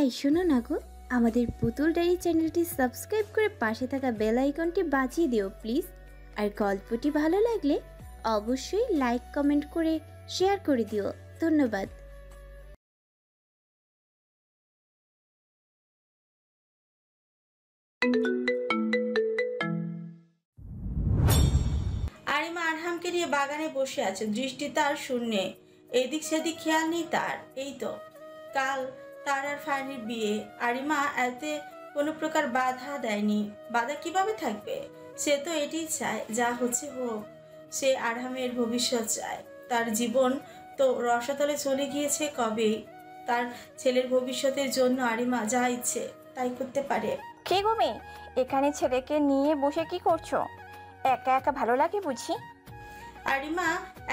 এই শোনো না গো, আমাদের পুতুল ডায়েরি চ্যানেলটি সাবস্ক্রাইব করে পাশে থাকা বেল আইকনটি বাজিয়ে দিও প্লিজ। আর গল্পটি ভালো লাগলে অবশ্যই লাইক কমেন্ট করে শেয়ার করে দিও। ধন্যবাদ। আরিমা আরহামকে নিয়ে বাগানে বসে আছে, দৃষ্টি তার শূন্যে, এদিক সেদিক খেয়াল নেই তার। এই তো কাল তার আর ফাইনের বিয়ে, আরিমা এতে কোনো প্রকার বাধা দেয়নি। বাধা কিভাবে থাকবে? সে তো এটাই চায়, যা হচ্ছে হোক। সে আরহামের ভবিষ্যৎ চায়। তার জীবন তো রসাতলে চলে গিয়েছে কবেই। তার ছেলের ভবিষ্যতের জন্য আরিমা যা ইচ্ছে তাই করতে পারে। কে গো মেয়ে, এখানে ছেলেকে নিয়ে বসে কি করছো? একা একা ভালো লাগে বুঝি? আরিমা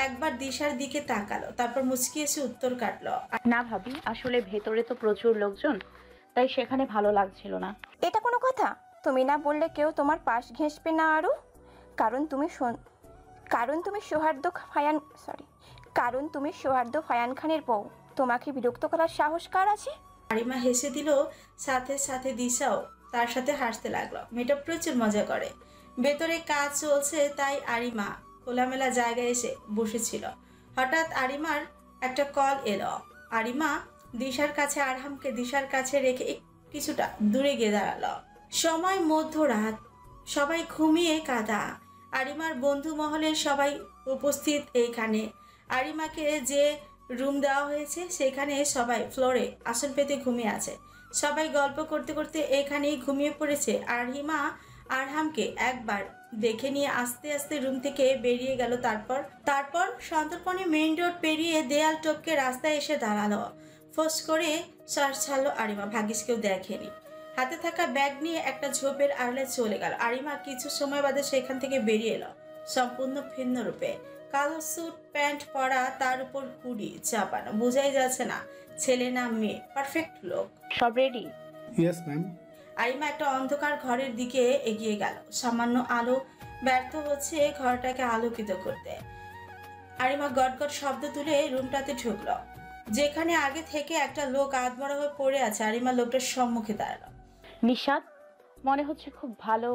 একবার দিশার দিকে তাকালো, তারপর মুচকি এসে উত্তর কাটলো। না ভাবি, আসলে ভেতরে তো প্রচুর লোকজন, তাই সেখানে ভালো লাগছিল না। এটা কোনো কথা? তুমি না বললে কেউ তোমার পাশ ঘেঁষবে না আরো? কারণ তুমি সৌহার্দ্য ফায়ান খানের বউ। তোমাকে বিরক্ত করার সাহস কার আছে? আরিমা হেসে দিল, সাথে সাথে দিশাও তার সাথে হাসতে লাগলো। মেয়েটা প্রচুর মজা করে। ভেতরে কাজ চলছে তাই আরিমা খোলামেলা জায়গায় এসে বসেছিল। হঠাৎ আরিমার একটা কল এলো। আরিমা দিশার কাছে আরহামকে দিশার কাছে রেখে কিছুটা দূরে গিয়ে দাঁড়ালো। সময় মধ্যরাত, সবাই ঘুমিয়ে কাঁদা। আরিমার বন্ধু মহলের সবাই উপস্থিত এইখানে। আরিমাকে যে রুম দেওয়া হয়েছে সেখানে সবাই ফ্লোরে আসন পেতে ঘুমিয়ে আছে। সবাই গল্প করতে করতে এখানেই ঘুমিয়ে পড়েছে। আরিমা আরহামকে একবার দেখে নিয়ে আস্তে আস্তে রুম থেকে বেরিয়ে গেল। তারপর সন্তর্পণে মেইন রোড পেরিয়ে দেয়াল টপকে রাস্তায় এসে দাঁড়ালো। ফোঁস করে শ্বাস ছাড়লো আরিমা। ভাগ্যিস কেউ দেখেনি। হাতে থাকা ব্যাগ নিয়ে একটা ঝোপের আড়ালে চলে গেল। আরিমা কিছু সময় বাদে সেখান থেকে বেরিয়ে এলো সম্পূর্ণ ভিন্ন রূপে। কালো স্যুট প্যান্ট পরা, তার উপর হুডি চাপানো, বোঝাই যাচ্ছে না ছেলে না মেয়ে। পারফেক্ট লোক। সব রেডি? Yes ma'am. আরিমা একটা অন্ধকার ঘরের দিকে এগিয়ে গেল। সামান্য আলো ব্যর্থ হচ্ছে ঘরটাকে আলোকিত করতে। আরিমা গটগট শব্দ তুলে রুমটাতে ঢুকলো, যেখানে আগে থেকে একটা লোক আধমরা হয়ে পড়ে আছে। আরিমা লোকটার সম্মুখে দাঁড়ালো। নিশাদ, মনে হচ্ছে খুব ভালো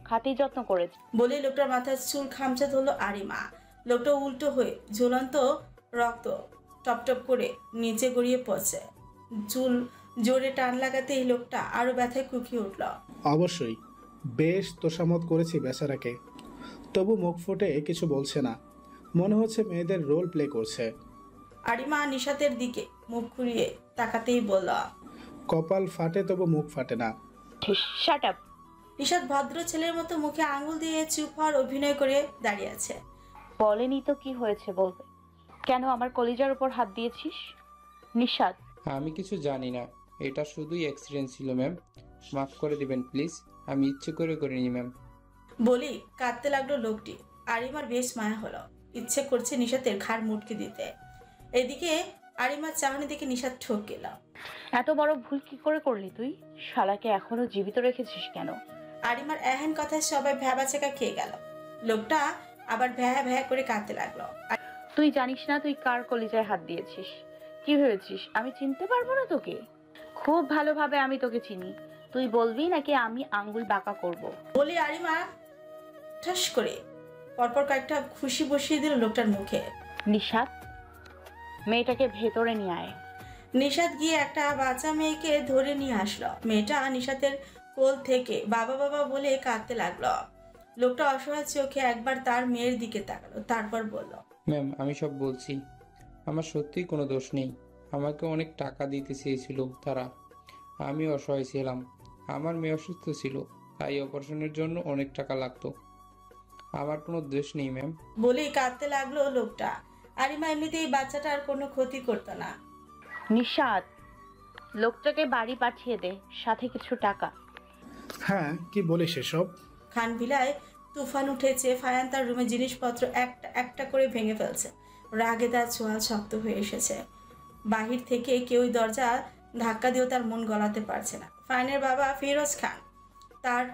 খাতির যত্ন করেছে বলে লোকটার মাথায় চুল খামচে ধরলো আরিমা। লোকটা উল্টো হয়ে ঝুলন্ত রক্ত টপটপ করে নিচে গড়িয়ে পড়ছে। চুল জোরে টান লাগাতে এই লোকটা আরো ব্যথায় কুকিয়ে উঠল। অবশ্যই বেশ তোষামত করেছি বেচারাকে, তবু মুখ ফুটে কিছু বলছে না। মনে হচ্ছে মেয়েদের রোল প্লে করছে। আরিমা নিশাতের দিকে মুখ ঘুরিয়ে তাকাতেই বলল, কপাল ফাটে তবু মুখ ফাটে না। Shut up. নিশাত ভদ্র ছেলের মতো মুখে আঙুল দিয়ে চুপ হওয়ার অভিনয় করে দাঁড়িয়ে আছে। বলেনি তো কি হয়েছে বলবে। কেন আমার কলিজার উপর হাত দিয়েছিস নিশাদ? আমি কিছু জানি না, এটা শুধুই অ্যাক্সিডেন্ট ছিল ম্যাম, মাফ করে দিবেন প্লিজ, আমি ইচ্ছে করে করিনি ম্যাম। বলি কাঁদতে লাগলো লোকটি। আরিমার বেশ মায়া হলো, ইচ্ছে করছে নিশাতের ঘাড় মুটকে দিতে। এদিকে আরিমার চাহনি দেখে নিশাত ঠক গেল। এত বড় ভুল কি করে করলি তুই? শালাকে এখনো জীবিত রেখেছিস কেন? আরিমার এহেন কথায় সবাই ভ্যাবাচেকা খেয়ে গেল। লোকটা আবার ভ্যা ভ্যা করে কাঁদতে লাগলো। তুই জানিস না তুই কার কলিজায় হাত দিয়েছিস? কি ভেবেছিস আমি চিনতে পারবো না তোকে? খুব ভালোভাবে আমি তোকে চিনি। তুই বলবি নাকি আমি আঙ্গুল বাঁকা করব? বলে আরিমা ঠাস করে পরপর কয়েকটা খুশি বসিয়ে দিল লোকটার মুখে। নিশাত, মেয়েটাকে ভেতরে নিয়ে আয়। নিশাত গিয়ে একটা বাচ্চা মেয়েকে ধরে নিয়ে আসলো। মেয়েটা নিশাতের কোল থেকে বাবা বাবা বলে কাঁদতে লাগলো। লোকটা অসহায় চোখে একবার তার মেয়ের দিকে তাকালো, তারপর বলল, ম্যাম আমি সব বলছি, আমার সত্যিই কোনো দোষ নেই। আমাকে অনেক টাকা দিতে চেয়েছিল তারা, আমি অসহায় ছিলাম। আমার মেয়ে অসুস্থ ছিল, তাই অপারেশনের জন্য অনেক টাকা লাগতো। আমার কোনো দোষ নেই ম্যাম। বলেই কাঁদতে লাগলো লোকটা। আরিমা এমনিতেই বাচ্চাটার কোনো ক্ষতি করতো না। নিশাত, লোকটাকে বাড়ি পাঠিয়ে দে, সাথে কিছু টাকা। হ্যাঁ, কি বলিস এসব? খানবিলায় তুফান উঠেছে। ফায়ান তার রুমে জিনিসপত্র একটা একটা করে ভেঙে ফেলছে। রাগে তার ছোঁয়া শক্ত হয়ে এসেছে। বাহির থেকে কেউই দরজা ধাক্কা দিয়েও তার মন গলাতে পারছে না। ফায়ানের বাবা ফিরোজ খান, তার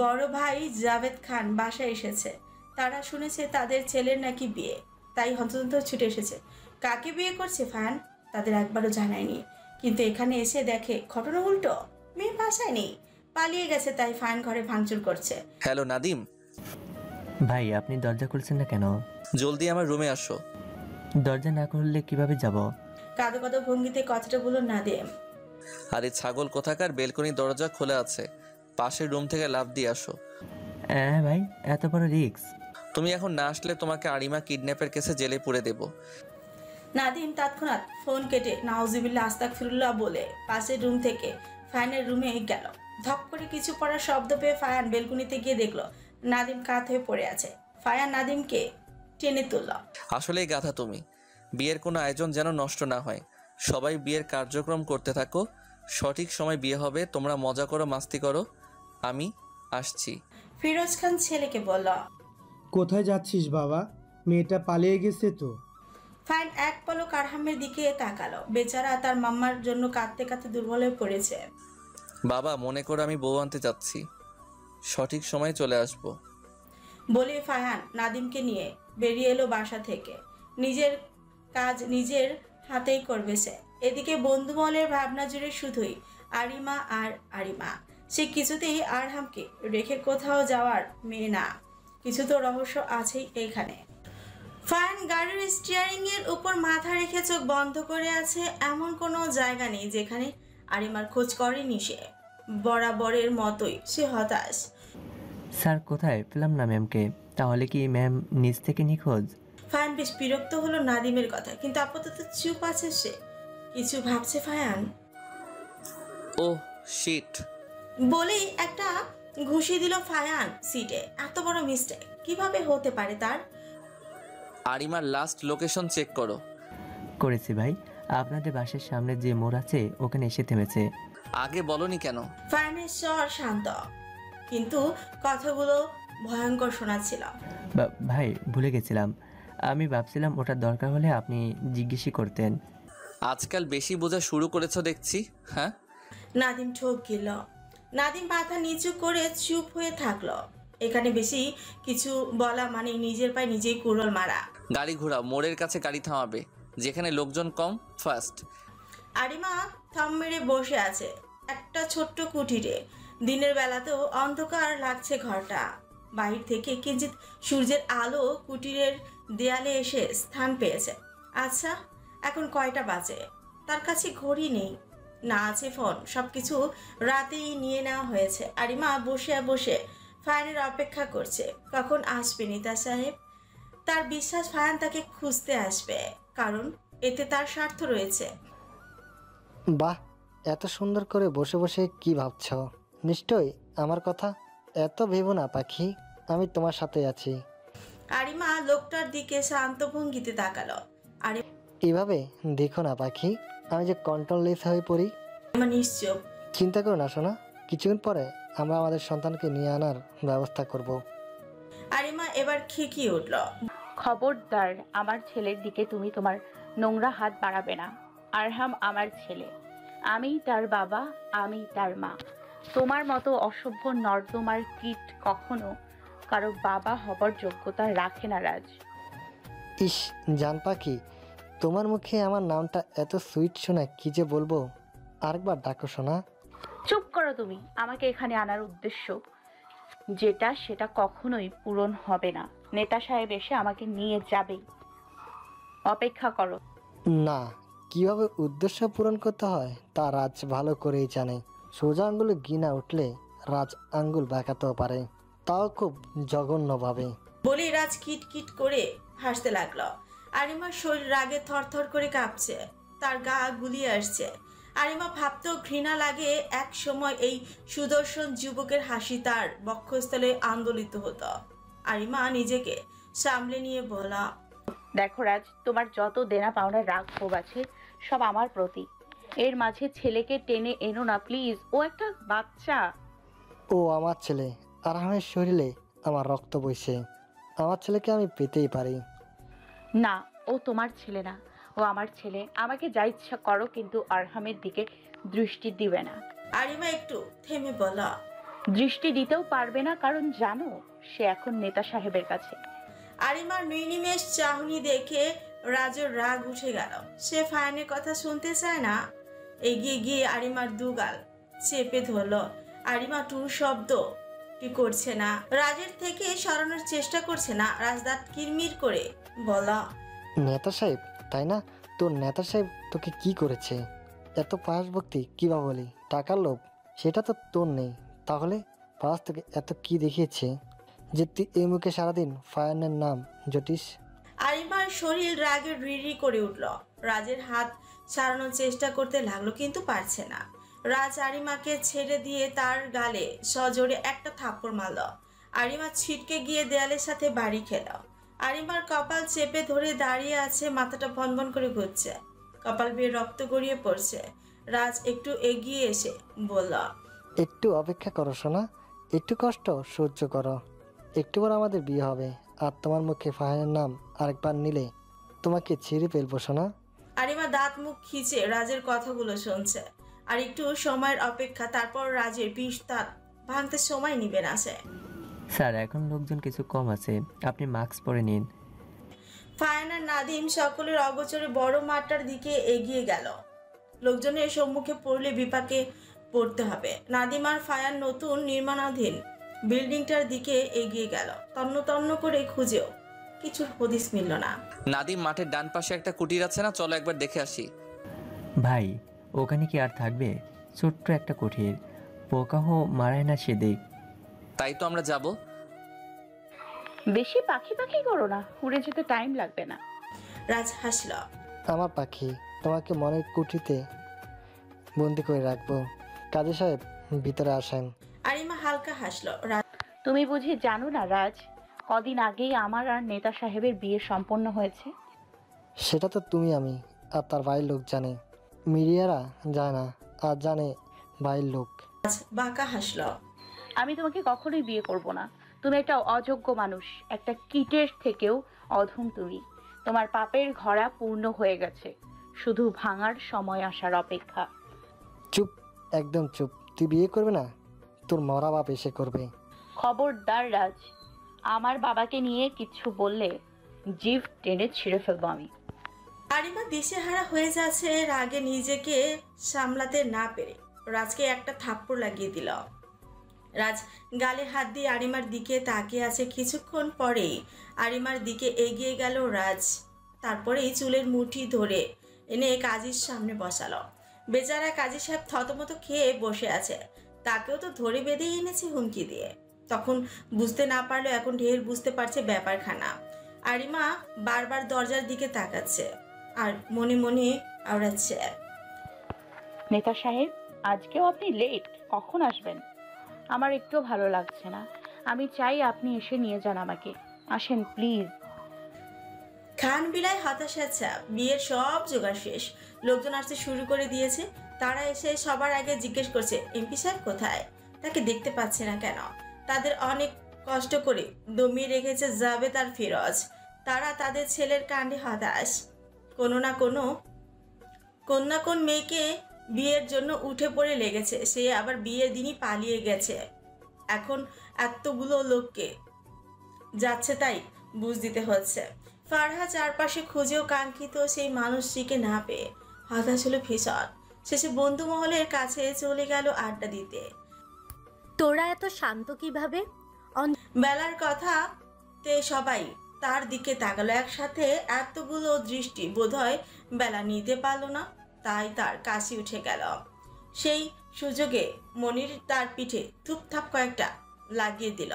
বড় ভাই জাভেদ খান বাসায় এসেছে। তারা শুনেছে তাদের ছেলের নাকি বিয়ে, তাই হন্তদন্ত ছুটে এসেছে। কাকে বিয়ে করছে ফায়ান তাদের একবারও জানায়নি। কিন্তু এখানে এসে দেখে ঘটনা উল্টো। মেয়ে বাসায় নেই, পালিয়ে গেছে, তাই ফায়ান ঘরে ভাঙচুর করছে। হ্যালো নাদিম, ভাই আপনি দরজা খুলছেন না কেন? জলদি আমার রুমে আসো। দরজা না খুললে কিভাবে যাব? কাঁদো কাঁদো ভঙ্গিতে কথাটা বলল নাদিম। আরে ছাগল কোথাকার, বেলকনির দরজা খোলা আছে, পাশের রুম থেকে লাফ দিয়ে আসো। হ্যাঁ ভাই, এত বড় রিস্ক? তুমি এখন না আসলে তোমাকে আরিমা কিডন্যাপের কেসে জেলে পুরে দেব। নাদিম তৎক্ষণাৎ ফোন কেটে নাউজুবিল্লাহ আস্তাগফিরুল্লাহ বলে পাশের রুম থেকে ফায়ানের রুমে গেল। ধপ করে কিছু পড়ার শব্দ পেয়ে ফায়ান বেলকুনিতে গিয়ে দেখলো নাদিম কাত হয়ে পড়ে আছে। ফায়ান নাদিমকে টেনে তুলল। আসলেই গাধা তুমি, বিয়ের কোনো আয়োজন যেন নষ্ট না হয়। সবাই বিয়ের কার্যক্রম করতে থাকো, সঠিক সময় বিয়ে হবে, তোমরা মজা করো, মাস্তি করো, আমি আসছি। ফিরোজ খান ছেলেকে বলল। কোথায় যাচ্ছিস বাবা? মেয়েটা পালিয়ে গেছে তো। ফাইন এক পলক আরহামের দিকে তাকালো। বেচারা তার মাম্মার জন্য কাঁদতে কাঁদতে দুর্বল হয়ে পড়েছে। বাবা মনে করো আমি বউ আনতে যাচ্ছি, সঠিক সময়ে চলে আসবো। বলে ফায়ান নাদিমকে নিয়ে বেরিয়ে এলো বাসা থেকে। নিজের কাজ নিজের হাতেই করবে সে। এদিকে বন্ধুমহলের ভাবনা জুড়ে শুধুই আরিমা আর আরিমা। সে কিছুতেই আরহামকে রেখে কোথাও যাওয়ার মেয়ে না। কিছু তো রহস্য আছেই এখানে। ফায়ান গাড়ির স্টিয়ারিং এর উপর মাথা রেখে চোখ বন্ধ করে আছে। এমন কোনো জায়গা নেই যেখানে আরিমার খোঁজ করেনি সে। বরাবরের মতোই সে হতাশ। স্যার কোথায় পেলাম না ম্যামকে? তাহলে কি ম্যাম নিজ থেকে নিখোঁজ? ফায়ান বেশ বিরক্ত হলো নাদিমের কথা, কিন্তু আপাতত চুপ আছে সে। কিছু ভাবছে ফায়ান। ও শিট বলেই একটা ঘুষি দিল ফায়ান সিটে। এত বড় মিস্টেক কিভাবে হতে পারে তার? আরিমার লাস্ট লোকেশন চেক করো। করেছি ভাই, আপনাদের বাসার সামনে যে মোড় আছে ওখানে এসে থেমেছে। আগে বলনি কেন? ফায়ানের স্বর শান্ত, কিন্তু কথাগুলো ভয়ঙ্কর শোনাচ্ছিল। ভাই ভুলে গেছিলাম, আমি ভাবছিলাম ওটার দরকার হলে আপনি জিজ্ঞেসই করতেন। আজকাল বেশি বোঝা শুরু করেছো দেখছি। হ্যাঁ, নাদিম ঠোক গেল। নাদিম মাথা নিচু করে চুপ হয়ে থাকলো। এখানে বেশি কিছু বলা মানে নিজের পায়ে নিজেই কুড়োল মারা। গাড়ি ঘোড়াও, মোড়ের কাছে গাড়ি থামাবে, যেখানে লোকজন কম, ফার্স্ট। আরিমা থাম মেরে বসে আছে একটা ছোট্ট কুঠিরে। দিনের বেলাতেও অন্ধকার লাগছে ঘরটা। বাহির থেকে কিঞ্চিত সূর্যের আলো কুটিরের দেয়ালে এসে স্থান পেয়েছে। আচ্ছা, এখন কয়টা বাজে? তার কাছে ঘড়ি নেই, না আছে ফোন। সবকিছু রাতেই নিয়ে নেওয়া হয়েছে। আরিমা বসে বসে ফায়ানের অপেক্ষা করছে কখন আসবে নেতা সাহেব। তার বিশ্বাস ফায়ান তাকে খুঁজতে আসবে, কারণ এতে তার স্বার্থ রয়েছে। বাহ, এত সুন্দর করে বসে বসে কি ভাবছ? নিশ্চয়ই আমার কথা। এত ভেবো না পাখি, আমি তোমার সাথে আছি। আরিমা লোকটার দিকে শান্ত ভঙ্গিতে তাকালো। এভাবে দেখো না পাখি, আমি যে কন্ট্রোললেস হয়ে পড়ি। আরিমা নিশ্চুপ। চিন্তা করো না সোনা, কিছুদিন পরে আমরা আমাদের সন্তানকে নিয়ে আনার ব্যবস্থা করব। আরিমা এবার খেকিয়ে উঠল। খবরদার আমার ছেলের দিকে তুমি তোমার নোংরা হাত বাড়াবে না। আরহাম আমার ছেলে, আমি তার বাবা, আমি তার মা। তোমার মতো অসভ্য নর্দমার কীট কখনো কারো বাবা হবার যোগ্যতা রাখে না রাজ। ইস জান পাখি, তোমার মুখে আমার নামটা এত সুইট শোনা, কি যে বলবো। আরেকবার ডাকো শোনা। চুপ করো তুমি। আমাকে এখানে আনার উদ্দেশ্য যেটা সেটা কখনোই পূরণ হবে না। নেতা সাহেব এসে আমাকে নিয়ে যাবেই, অপেক্ষা করো। না, কিভাবে উদ্দেশ্য পূরণ করতে হয় তা রাজ ভালো করেই জানে। সোজা আঙ্গুলে গিনা উঠলে রাজ আঙ্গুল বাঁকাতেও পারে, তাও খুব জঘন্যভাবে। বলে রাজ কিট কিট করে হাসতে লাগলো। আরিমার শরীর রাগে থরথর করে কাঁপছে, তার গা গুলিয়ে আসছে। আরিমা ভাবতেও ঘৃণা লাগে এক সময় এই সুদর্শন যুবকের হাসি তার বক্ষস্থলে আন্দোলিত হতো। আরিমা নিজেকে সামলে নিয়ে বলা, দেখো রাজ, তোমার যত দেনা পাওনার রাগ ক্ষোভ আছে সব আমার প্রতি। এর মাঝে ছেলেকে টেনে এনো না প্লিজ। ও একটা বাচ্চা। ও আমার ছেলে, আরহামের শরীরে আমার রক্ত বইছে। আমার ছেলেকে আমি পেতেই পারি। না, ও তোমার ছেলে না, ও আমার ছেলে। আমাকে যা ইচ্ছা করো, কিন্তু আরহামের দিকে দৃষ্টি দিবে না। আরিমা একটু থেমে বলা, দৃষ্টি দিতেও পারবে না, কারণ জানো সে এখন নেতা সাহেবের কাছে। আরিমার নির্নিমেষ চাহনি দেখে রাজের রাগ উঠে গেল। সে ফায়ানের কথা শুনতে চায় না। এগিয়ে গিয়ে আরিমার দুগাল চেপে ধরল। আরিমা টু শব্দ কি করছে না, রাজের থেকে সরানোর চেষ্টা করছে না। রাজদাঁত কিরমির করে বলা, নেতা সাহেব তাই না? তোর নেতা সাহেব তোকে কি করেছে? এত পাশ ভক্তি কিবা বলি? টাকার লোভ সেটা তো তোর নেই, তাহলে পাশ থেকে এত কি দেখিয়েছে যে তুই এই মুখে সারাদিন ফায়ানের নাম জটিস? আরিমার শরীর রাগে রিরি করে উঠল। রাজের হাত সারানোর চেষ্টা করতে লাগলো কিন্তু পারছে না। রাজ আরিমাকে ছেড়ে দিয়ে তার গালে সজোরে একটা থাপ্পড় মারল। আরিমা ছিটকে গিয়ে দেয়ালের সাথে বাড়ি খেল। আরিমার কপাল চেপে ধরে দাঁড়িয়ে আছে, মাথাটা ভনভন করে ঘুরছে, কপাল বেয়ে রক্ত গড়িয়ে পড়ছে। রাজ একটু এগিয়ে এসে বলল, একটু অপেক্ষা করো সোনা, একটু কষ্ট সহ্য করো, একটু পর আমাদের বিয়ে হবে, আর তোমার মুখে ফায়ানের নাম আরেকবার নিলে তোমাকে ছিঁড়ে ফেলবো সোনা। আরিমা দাঁত মুখ খিচে রাজের কথাগুলো শুনছে। আর একটু সময়ের অপেক্ষা, তারপর রাজের বিষ দাঁত ভাঙতে সময় নিবে না সে। স্যার এখন লোকজন কিছু কম আছে, আপনি মাস্ক পরে নিন। ফায়ান আর নাদিম সকলের অগোচরে বড় মাঠটার দিকে এগিয়ে গেল। লোকজনের সম্মুখে পড়লে বিপাকে পড়তে হবে। নাদিম আর ফায়ান নতুন নির্মাণাধীন বিল্ডিংটার দিকে এগিয়ে গেল। তন্ন তন্ন করে খুঁজেও কিছুর হদিস মিলল না। নাদিম মাঠের ডান পাশে একটা কুটির আছে না, চলো একবার দেখে আসি। ভাই ওখানে কি আর থাকবে? ছোট্ট একটা কুঠির, পোকাহ মারায় না সেদিক। তাই তো আমরা যাব। বেশি পাখি পাখি করো না, উড়ে যেতে টাইম লাগবে না। রাজ হাসল। আমার পাখি, তোমাকে মনের কুঠিতে বন্দি করে রাখবো। কাজী সাহেব ভিতরে আসেন। আরিমা হালকা হাসল। তুমি বুঝি জানো না রাজ, কদিন আগেই আমার আর নেতা সাহেবের বিয়ে সম্পন্ন হয়েছে। সেটা তো তুমি, আমি আর তার বাড়ির লোক জানে, মিডিয়ারা জানে না, আর জানে বাড়ির লোক। বাঁকা হাসল। আমি তোমাকে কখনোই বিয়ে করব না। তুমি একটা অযোগ্য মানুষ, একটা কীটের থেকেও অধম তুমি। তোমার পাপের ঘড়া পূর্ণ হয়ে গেছে, শুধু ভাঙার সময় আসার অপেক্ষা। চুপ, একদম চুপ। তুই বিয়ে করবে না, তোর মরা বাপ এসে করবে। খবরদার রাজ, আমার বাবাকে নিয়ে কিছু বললে জিভ টেনে ছিঁড়ে ফেলবো আমি। আরিমা দিশেহারা হয়ে যাচ্ছে রাগে, নিজেকে সামলাতে না পেরে রাজকে একটা থাপ্পড় লাগিয়ে দিল। রাজ গালে হাত দিয়ে আরিমার দিকে তাকিয়ে আছে। কিছুক্ষণ পরেই আরিমার দিকে এগিয়ে গেল রাজ। তারপরেই চুলের মুঠি ধরে এনে কাজীর সামনে বসালো। বেচারা কাজী সাহেব থতমত খেয়ে বসে আছে, তাকেও তো ধরে বেঁধে এনেছে হুমকি দিয়ে। তখন বুঝতে না পারলো এখন ঢের বুঝতে পারছে ব্যাপারখানা। আরিমা বারবার দরজার দিকে তাকাচ্ছে আর মনে মনে আওড়াচ্ছে, নেতা সাহেব আজকেও আপনি লেট, কখন আসবেন? আমার একটু ভালো লাগছে না, আমি চাই আপনি এসে নিয়ে যান আমাকে। আসেন প্লিজ। খান বিলাই হতাশা চাপ। বিয়ের সব জোগাড় শেষ, লোকজন আসতে শুরু করে দিয়েছে। তারা এসে সবার আগে জিজ্ঞেস করছে এমপি সাহেব কোথায়, তাকে দেখতে পাচ্ছে না কেন। তাদের অনেক কষ্ট করে দমিয়ে রেখেছে জাবেদ আর ফিরোজ। তারা তাদের ছেলের কাণ্ডে হতাশ। কোনো না কোন মেয়েকে বিয়ের জন্য উঠে পড়ে লেগেছে, সে আবার বিয়ের দিনই পালিয়ে গেছে। এখন এতগুলো লোককে যাচ্ছে তাই বুঝ দিতে হচ্ছে। ফারহা চারপাশে খুঁজেও কাঙ্ক্ষিত সেই মানুষটিকে না পেয়ে হতাশ হলো ভীষণ। শেষে বন্ধু মহলের কাছে চলে গেল আড্ডা দিতে। তোরা এত শান্ত কিভাবে? বেলার কথাতে সবাই তার দিকে তাকালো একসাথে। এতগুলো দৃষ্টি বোধহয় বেলা নিতে পারলো না, তাই তার কাশি উঠে গেল। সেই সুযোগে মনির তার পিঠে থুপথাপ কয়েকটা লাগিয়ে দিল।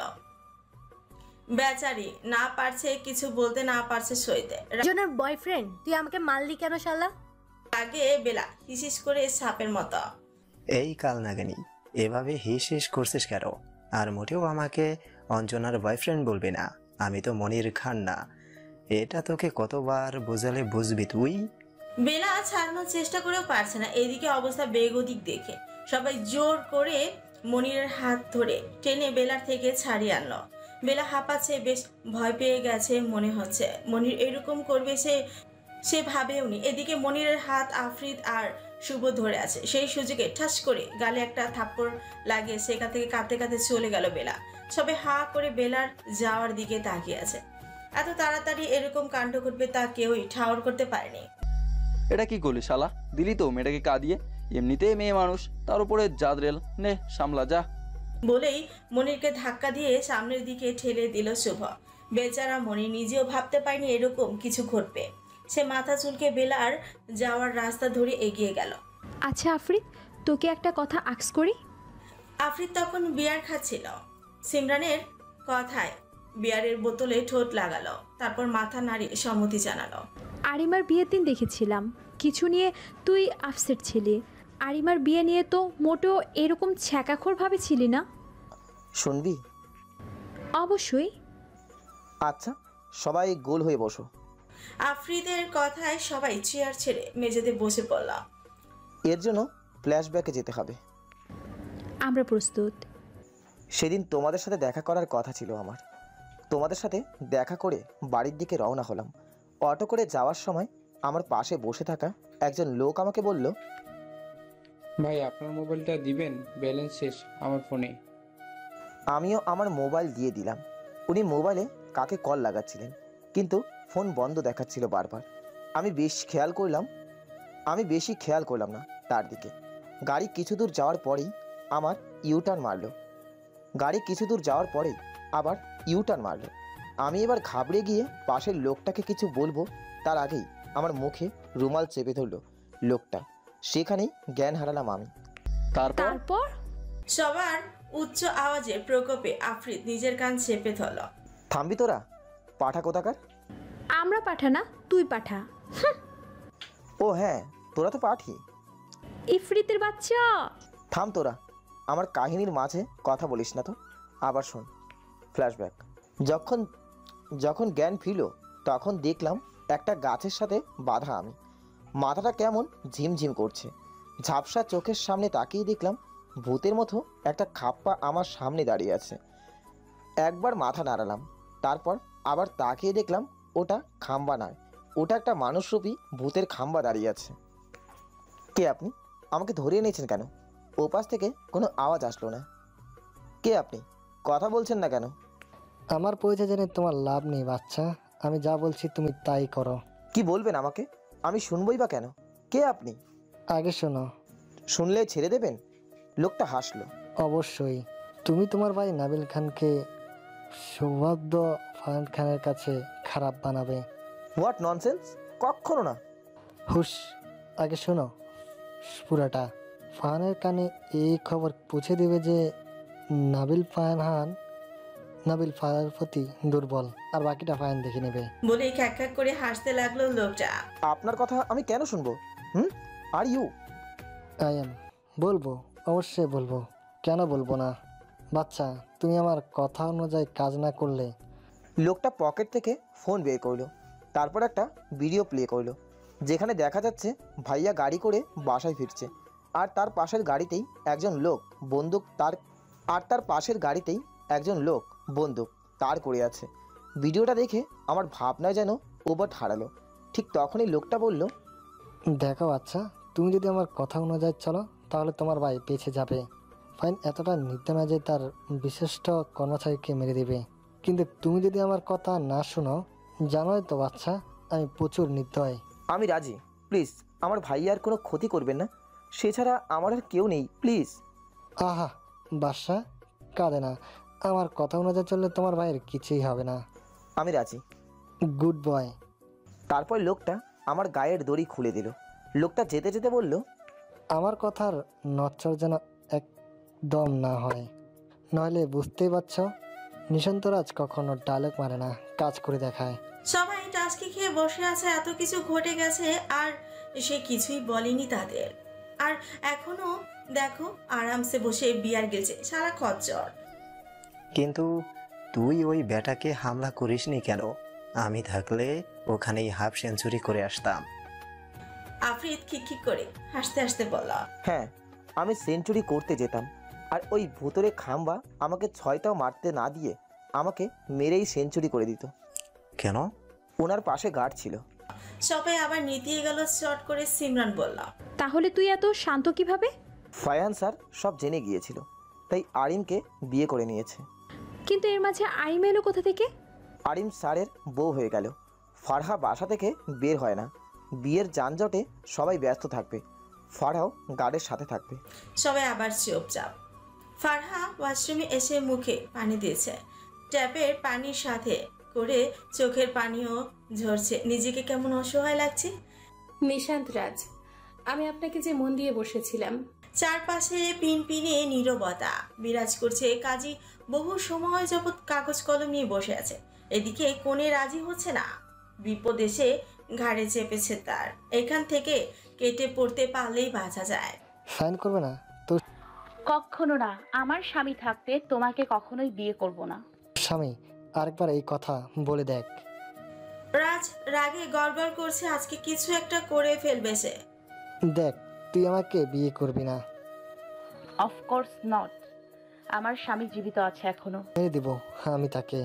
বেচারি না পারছে কিছু বলতে, না পারছে সইতে। জনের বয়ফ্রেন্ড, তুই আমাকে মারলি কেন শালা? আগে বেলা হিসিস করে সাপের মতো, এই কাল নাগানি এভাবে হিস হিস করছিস কেন? আর মোটেও আমাকে অঞ্জনার বয়ফ্রেন্ড বলবি না, আমি তো মনির খান না। এটা তোকে কতবার বোঝালে বুঝবি তুই? বেলা ছাড়ানোর চেষ্টা করেও পারছে না। এদিকে অবস্থা বেগতিক দেখে সবাই জোর করে মনিরের হাত ধরে টেনে বেলার থেকে ছাড়িয়ে আনলো। বেলা হাঁপাচ্ছে, বেশ ভয় পেয়ে গেছে মনে হচ্ছে। মনির এরকম করবে সে ভাবেওনি। এদিকে মনিরের হাত আফরিদ আর শুভ ধরে আছে। সেই সুযোগে ঠাস করে গালে একটা থাপ্পড় লাগিয়ে সেখান থেকে কাঁদতে কাঁদতে চলে গেল বেলা। সবে হা করে বেলার যাওয়ার দিকে তাকিয়ে আছে। এত তাড়াতাড়ি এরকম কাণ্ড ঘটবে তা কেউই ঠাওর করতে পারেনি। এটা কি করলি শালা? দিলি তো মেয়েটাকে কাঁদিয়ে। এমনিতেই মেয়ে মানুষ, তার উপরে জাদরেল, নে সামলা যা। বলেই মনিরকে ধাক্কা দিয়ে সামনের দিকে ঠেলে দিল শুভ। বেচারা মনির নিজেও ভাবতে পারেনি এরকম কিছু ঘটবে। সে মাথা চুলকে বেলার যাওয়ার রাস্তা ধরে এগিয়ে গেল। আচ্ছা আফরিদ, তোকে একটা কথা আক্স করি। আফরিদ তখন বিয়ার খাচ্ছিল। সিমরানের কথায় বিয়ারের বোতলে ঠোঁট লাগালো, তারপর মাথা নাড়িয়ে সম্মতি জানালো। আরিমার বিয়ের দিন দেখেছিলাম কিছু নিয়ে তুই আপসেট ছিলি। আরিমার বিয়ে নিয়ে তো মোটেও এরকম ছ্যাঁকাখোরভাবে ছিলি না। শুনবি? অবশ্যই। আচ্ছা সবাই গোল হয়ে বসো। আফরিদের কথায় সবাই চেয়ার ছেড়ে মেঝেতে বসে পড়ল। এর জন্য ফ্ল্যাশব্যাকে যেতে হবে। আমরা প্রস্তুত। সেদিন তোমাদের সাথে দেখা করার কথা ছিল আমার। তোমাদের সাথে দেখা করে বাড়ির দিকে রওনা হলাম। অটো করে যাওয়ার সময় আমার পাশে বসে থাকা একজন লোক আমাকে বলল, ভাই আপনার মোবাইলটা দিবেন, ব্যালেন্স শেষ আমার ফোনে। আমিও আমার মোবাইল দিয়ে দিলাম। উনি মোবাইলে কাকে কল লাগাচ্ছিলেন, কিন্তু ফোন বন্ধ দেখাচ্ছিল বারবার। আমি বেশি খেয়াল করলাম না তার দিকে। গাড়ি কিছু দূর যাওয়ার পরেই আবার ইউটার্ন মারলো। আমি এবার ঘাবড়ে গিয়ে পাশের লোকটাকে কিছু বলবো তার আগেই আমার মুখে রুমাল চেপে ধরলো লোকটা। সেখানেই জ্ঞান হারালাম আমি। তারপর সবার উচ্চ আওয়াজে প্রকোপে আফরিদ নিজের কান চেপে ধরল। থামবি তোরা, পাঠা কোথাকার? আমরা পাঠা না, তুই পাঠা। ও হ্যাঁ, তোরা তো পাঠি। ইফরিতের বাচ্চা। থাম তোরা, আমার কাহিনীর মাঝে কথা বলিস না তো। আবার শোন ফ্ল্যাশব্যাক। যখন জ্ঞান ফিরল তখন দেখলাম একটা গাছের সাথে বাঁধা আমি। মাথাটা কেমন ঝিমঝিম করছে। ঝাপসা চোখের সামনে তাকিয়ে দেখলাম ভূতের মতো একটা খাপ্পা আমার সামনে দাঁড়িয়ে আছে। একবার মাথা নাড়ালাম, তারপর আবার তাকিয়ে দেখলাম ওটা খাম্বা নয়, ওটা একটা মানুষরূপী ভূতের খাম্বা দাঁড়িয়ে আছে। কে আপনি? আমাকে ধরিয়ে নিয়েছেন কেন? ওপাশ থেকে কোনো আওয়াজ আসলো না। কে আপনি? কথা বলছেন না কেন? আমার পরিচয় জেনে তোমার লাভ নেই বাচ্চা। আমি যা বলছি তুমি তাই করো। কি বলবেন আমাকে? আমি শুনবই বা কেন? কে আপনি? আগে শোনো। শুনলে ছেড়ে দেবেন? লোকটা হাসলো। অবশ্যই। তুমি তোমার ভাই নাবিল খানকে সৌভাগ্য ফাহাদ খানের কাছে খারাপ বানাবে। What nonsense! কখনো না। হুশ, আগে শোনো পুরাটা। ফাহানের কানে এই খবর পৌঁছে দেবে যে নাবিল ফাহানের প্রতি দুর্বল, আর বাকিটা ফাহান দেখে নেবে। বলে খ্যাক খ্যাক করে হাসতে লাগলো লোকটা। আপনার কথা আমি কেন শুনবো? Are you? I am. বলবো, অবশ্যই বলবো, কেন বলবো না। বাচ্চা, তুমি আমার কথা অনুযায়ী কাজ না করলে। লোকটা পকেট থেকে ফোন বের করলো, তারপর একটা ভিডিও প্লে করলো যেখানে দেখা যাচ্ছে ভাইয়া গাড়ি করে বাসায় ফিরছে, আর তার পাশের গাড়িতেই একজন লোক বন্দুক তার করে আছে। ভিডিওটা দেখে আমার ভাবনায় যেন ওভার হারালো। ঠিক তখনই লোকটা বলল, দেখো বাচ্চা, তুমি যদি আমার কথা অনুযায়ী চলো তাহলে তোমার ভাই বেঁচে যাবে। ফাইন এতটা নির্দয় না যে তার বিশিষ্ট কর্মচারীকে মেরে দেবে। কিন্তু তুমি যদি আমার কথা না শোনো, জানোই তো বাচ্চা আমি প্রচুর নির্দয়। আমি রাজি, প্লিজ আমার ভাইয়ার কোনো ক্ষতি করবেন না, সে ছাড়া আমার আর কেউ নেই, প্লিজ। আহা বাদশা, কাঁদে না। আমার কথা অনুযায়ী চললে তোমার ভাইয়ের কিছুই হবে না। আমি রাজি। Good boy. তারপর লোকটা আমার গায়ের দড়ি খুলে দিল। লোকটা যেতে যেতে বলল, আমার কথার নচ্চর যেন একদম না হয়, নইলে বুঝতেই পারছ নিশান্তরাজ কখনো ডায়লগ মারে না, কাজ করে দেখায়। সবাই টাস্কি খেয়ে বসে আছে, এত কিছু ঘটে গেছে আর সে কিছুই বলেনি তাদের। আর এখনো দেখো আরামসে বসে বিয়ার গেছে সারা খচ্চর। কিন্তু তুই ওই ব্যাটাকে হামলা করিসনি কেন? আমি থাকলে ওখানেই হাফ সেঞ্চুরি করে আসতাম। আফরিদ খিকখিক করে হাসতে হাসতে বলল, হ্যাঁ আমি সেঞ্চুরি করতে যেতাম, আর ওই ভূতরে খাম্বা আমাকে 6টাও মারতে না দিয়ে আমাকে মেরেই সেঞ্চুরি করে দিত। কেন? ওনার পাশে গার্ড ছিল। সবাই আবার নিতিয়ে গেল। শর্ট করে সিমরান বলল, তাহলে তুই এত শান্ত কিভাবে? ফায়ান স্যার সব জেনে গিয়েছিল, তাই আরিমকে বিয়ে করে নিয়েছে। কিন্তু এর মাঝে আরিম এলো কোথা থেকে? আরিম স্যারের বউ হয়ে গেল। ফারহা বাসা থেকে বের হয় না, বিয়ের যানজটে সবাই ব্যস্ত থাকবে। ফারহাও গার্ডের সাথে থাকবে। সবাই আবার চুপচাপ। ফারহা ওয়াশরুমে এসে মুখে পানি দিয়েছে। ট্যাপের পানির সাথে করে চোখের পানিও ঝরছে। নিজেকে কেমন অসহায় লাগছে। নিশান্ত রাজ, আমি আপনাকে যে মন দিয়ে বসেছিলাম। চারপাশে পিনপিনে নীরবতা বিরাজ করছে। কাজী বহু সময় যাবৎ কাগজ কলম নিয়ে বসে আছে। এদিকে কোণে রাজি হচ্ছে না। বিপদ এসে ঘাড়ে চেপেছে তার। এখান থেকে কেটে পড়তে পারলেই বাঁচা যায়। সাইন করবে না তো? কখনো না। আমার স্বামী থাকতে তোমাকে কখনোই বিয়ে করব না। স্বামী, আরেকবার এই কথা বলে দেখ। রাজ রাগে গড়গড় করছে। আজকে কিছু একটা করে ফেলবে সে। দেখ, তুই আমাকে বিয়ে করবি না। Of course not. আমার স্বামী জীবিত আছে এখনো। মেরে দিব আমি তাকে।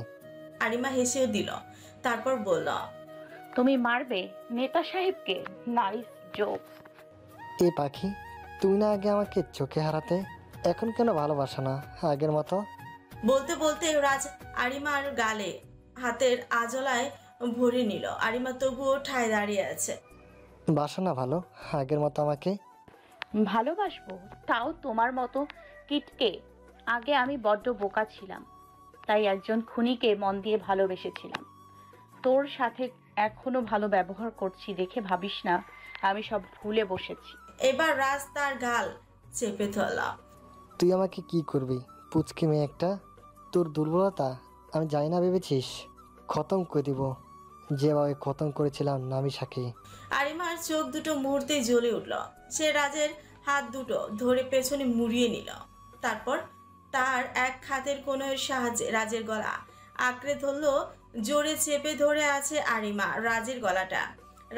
আরিমা হেসেও দিল, তারপর বলল, তুমি মারবে নেতা সাহেবকে? Nice joke. এ পাখি, তুই না আগে আমাকে চোখে হারাতে, এখন কেন ভালোবাসা না আগের মতো? বলতে বলতে রাজ আরিমার গালে হাতের আজলায় ভরে নিল। আরিমা তবুও ঠায় দাঁড়িয়ে আছে। বাসা না ভালো আগের মতো আমাকে? ভালোবাসবো, তাও তোমার মতো কিটকে। আগে আমি বড্ড বোকা ছিলাম, তাই একজন খুনিকে মন দিয়ে ভালোবেসেছিলাম। তোর সাথে এখনো ভালো ব্যবহার করছি দেখে ভাবিস না আমি সব ভুলে বসেছি। এবার রাজ তার গাল চেপে ধরল। তুই আমাকে কি করবি পুচকি মেয়ে একটা? তোর দুর্বলতা আমি জানি না ভেবেছিস? খতম করে দিব যেভাবে খতম করেছিলাম নামিসাকে। আরিমার চোখ দুটো মুহূর্তে জ্বলে উঠল। সে রাজের হাত দুটো ধরে পেছনে মুড়িয়ে নিল। তারপর তার এক হাতের কোণের সাহায্যে রাজের গলা আঁকড়ে ধরল। জোরে চেপে ধরে আছে আরিমা রাজের গলাটা।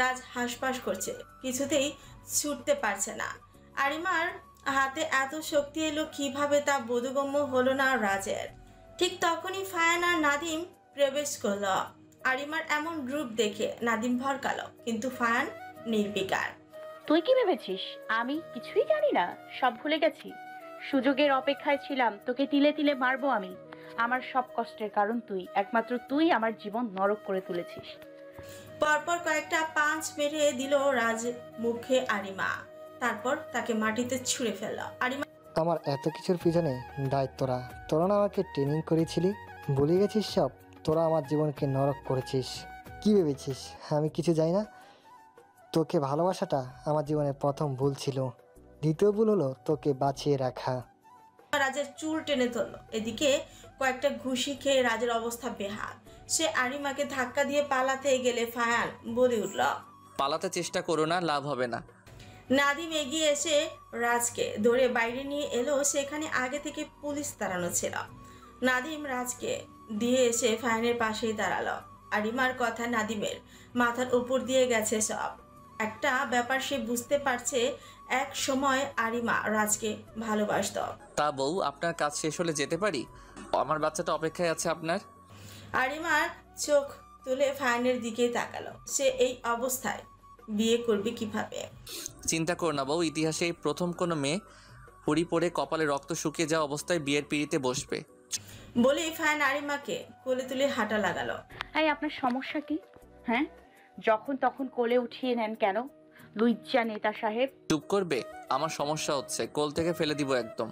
রাজ হাঁসফাঁস করছে, কিছুতেই ছুটতে পারছে না। আরিমার হাতে এত শক্তি এলো কিভাবে তা বোধগম্য হলো না রাজের। ঠিক তখনই ফায়ান আর নাদিম প্রবেশ করল। আরিমার এমন রূপ দেখে নাদিম ভরকালো, কিন্তু ফায়ান নির্বিকার। তুই কি ভেবেছিস আমি কিছুই জানি না? সব ভুলে গেছি। সুযোগের অপেক্ষায় ছিলাম, তোকে তিলে তিলে মারবো আমি। আমার সব কষ্টের কারণ তুই, একমাত্র তুই আমার জীবন নরক করে তুলেছিস। পরপর কয়েকটা পাঁচ মেরে দিল রাজ মুখে আরিমা। তারপর তাকে মাটিতে ছুঁড়ে ফেলল। আরিমা, আমার এত কিছুর পিছনে দায়িত্বরা তোরা না আমাকে ট্রেনিং করেছিলি? ভুলে গেছিস সব? তোরা আমার জীবনকে নরক করেছিস। কি ভেবেছিস আমি কিছু জানি না? তোকে ভালোবাসাটা আমার জীবনের প্রথম ভুল ছিল। দ্বিতীয় ভুল হলো তোকে বাঁচিয়ে রাখা। রাজের চুল টেনে ধরল। এদিকে কয়েকটা ঘুষি খেয়ে রাজের অবস্থা বেহাল। সে আরিমাকে ধাক্কা দিয়ে পালাতে গেলে ফায়ান বলে উঠল, পালাতে চেষ্টা করো না, লাভ হবে না। নাদিম এগিয়ে এসে রাজকে ধরে বাইরে নিয়ে এলো। সেখানে আগে থেকে পুলিশ দাঁড়ানো ছিল। নাদিম রাজকে দিয়ে এসে ফায়ানের পাশেই দাঁড়ালো। আরিমার কথা নাদিমের মাথার উপর দিয়ে গেছে সব। একটা ব্যাপার সে বুঝতে পারছে, এক সময় আরিমা রাজকে ভালোবাসত। তা বউ, আপনার কাজ শেষ হলে যেতে পারি? আমার বাচ্চাটা অপেক্ষায় আছে আপনার। আরিমার চোখ তুলে ফায়ানের দিকে তাকালো। সে এই অবস্থায় বিয়ে করবে কিভাবে? চিন্তা করো না বউ, ইতিহাসে এই প্রথম কোনো মেয়ে হুড়ি পড়ে কপালে রক্ত শুকিয়ে যাওয়া অবস্থায় বিয়ের পিঁড়িতে বসবে। বলে ফায়ান আরিমাকে কোলে তুলে হাঁটা লাগালো। এই আপনার সমস্যা কি? হ্যাঁ, যখন তখন কোলে উঠিয়ে নেন কেন? লুইজ্জা নেতা সাহেব। চুপ করবে? আমার সমস্যা হচ্ছে, কোল থেকে ফেলে দিব একদম।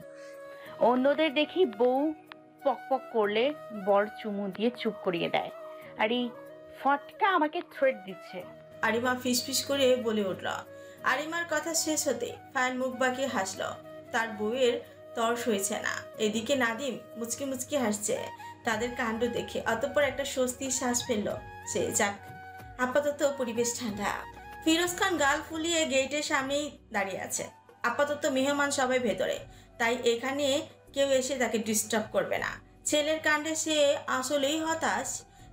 অন্যদের দেখি বউ পক পক করলে বর চুমু দিয়ে চুপ করিয়ে দেয়, আর এই ফটকা আমাকে থ্রেট দিচ্ছে। আরিমা ফিসফিস করে বলে উঠল। আরিমার কথা শেষ হতে ফায়ান মুখ বাঁকিয়ে হাসল। তার বউয়ের তর্স হয়েছে না। এদিকে নাদিম মুচকি মুচকি হাসছে তাদের কাণ্ড দেখে। অতঃপর একটা স্বস্তির শ্বাস ফেলল সে। যাক, আপাতত পরিবেশ ঠান্ডা। ফিরোজ খান গাল ফুলিয়ে গেটের সামনেই দাঁড়িয়ে আছে। আপাতত মেহমান সবাই ভেতরে, তাই এখানে কেউ এসে তাকে ডিস্টার্ব করবে না। ছেলের কাণ্ডে সে আসলেই হতাশ।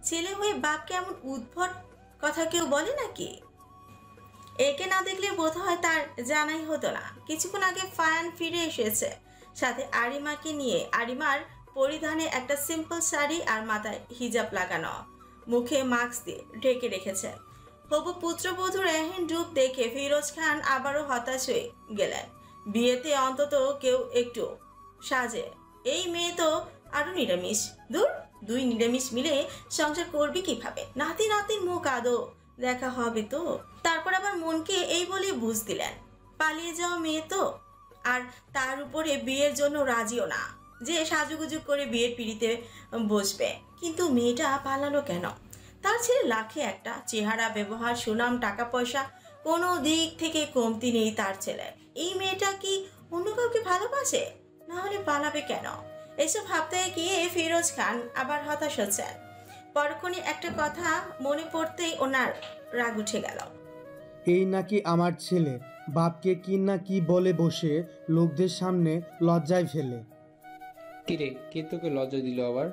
ছেলে হয়ে বাপকে এমন উদ্ভট কথা কেউ বলে নাকি? একে না দেখলে বোধ হয় তার জানাই হতো না। কিছুক্ষণ আগে ফায়ান ফিরে এসেছে সাথে আরিমাকে নিয়ে। আরিমার পরিধানে একটা সিম্পল শাড়ি আর মাথায় হিজাব লাগানো, মুখে মাস্ক দিয়ে ঢেকে রেখেছে। হবু পুত্রবধূর এহেন রূপ দেখে ফিরোজ খান আবারও হতাশ হয়ে গেলেন। বিয়েতে অন্তত কেউ একটু সাজে। এই মেয়ে তো আরো নিরামিষ। দূর, দুই নিরামিষ মিলে সংসার করবি কিভাবে? নাতির মুখ আদৌ দেখা হবে তো? তারপর আবার মনকে এই বলে বুঝ দিলেন, পালিয়ে যাওয়া মেয়ে তো, আর তার উপরে বিয়ের জন্য রাজিও না যে সাজুগুজু করে বিয়ের পিড়িতে বসবে। কিন্তু মেয়েটা পালালো কেন? তার ছেলে লাখে একটা, চেহারা, ব্যবহার, সুনাম, টাকা পয়সা কোনো দিক থেকে কমতি নেই তার ছেলের। এই মেয়েটা কি অন্য কাউকে ভালোবাসে? না হলে পালাবে কেন? এসব ভাবতে গিয়ে ফিরোজ খান আবার হতাশ হচ্ছেন। পরক্ষণে একটা কথা মনে পড়তেই ওনার রাগ উঠে গেল। এই নাকি আমার ছেলে, বাপকে কি না কি বলে বসে লোকদের সামনে লজ্জায় ফেলে। কিরে, কে তোকে লজ্জা দিল আবার?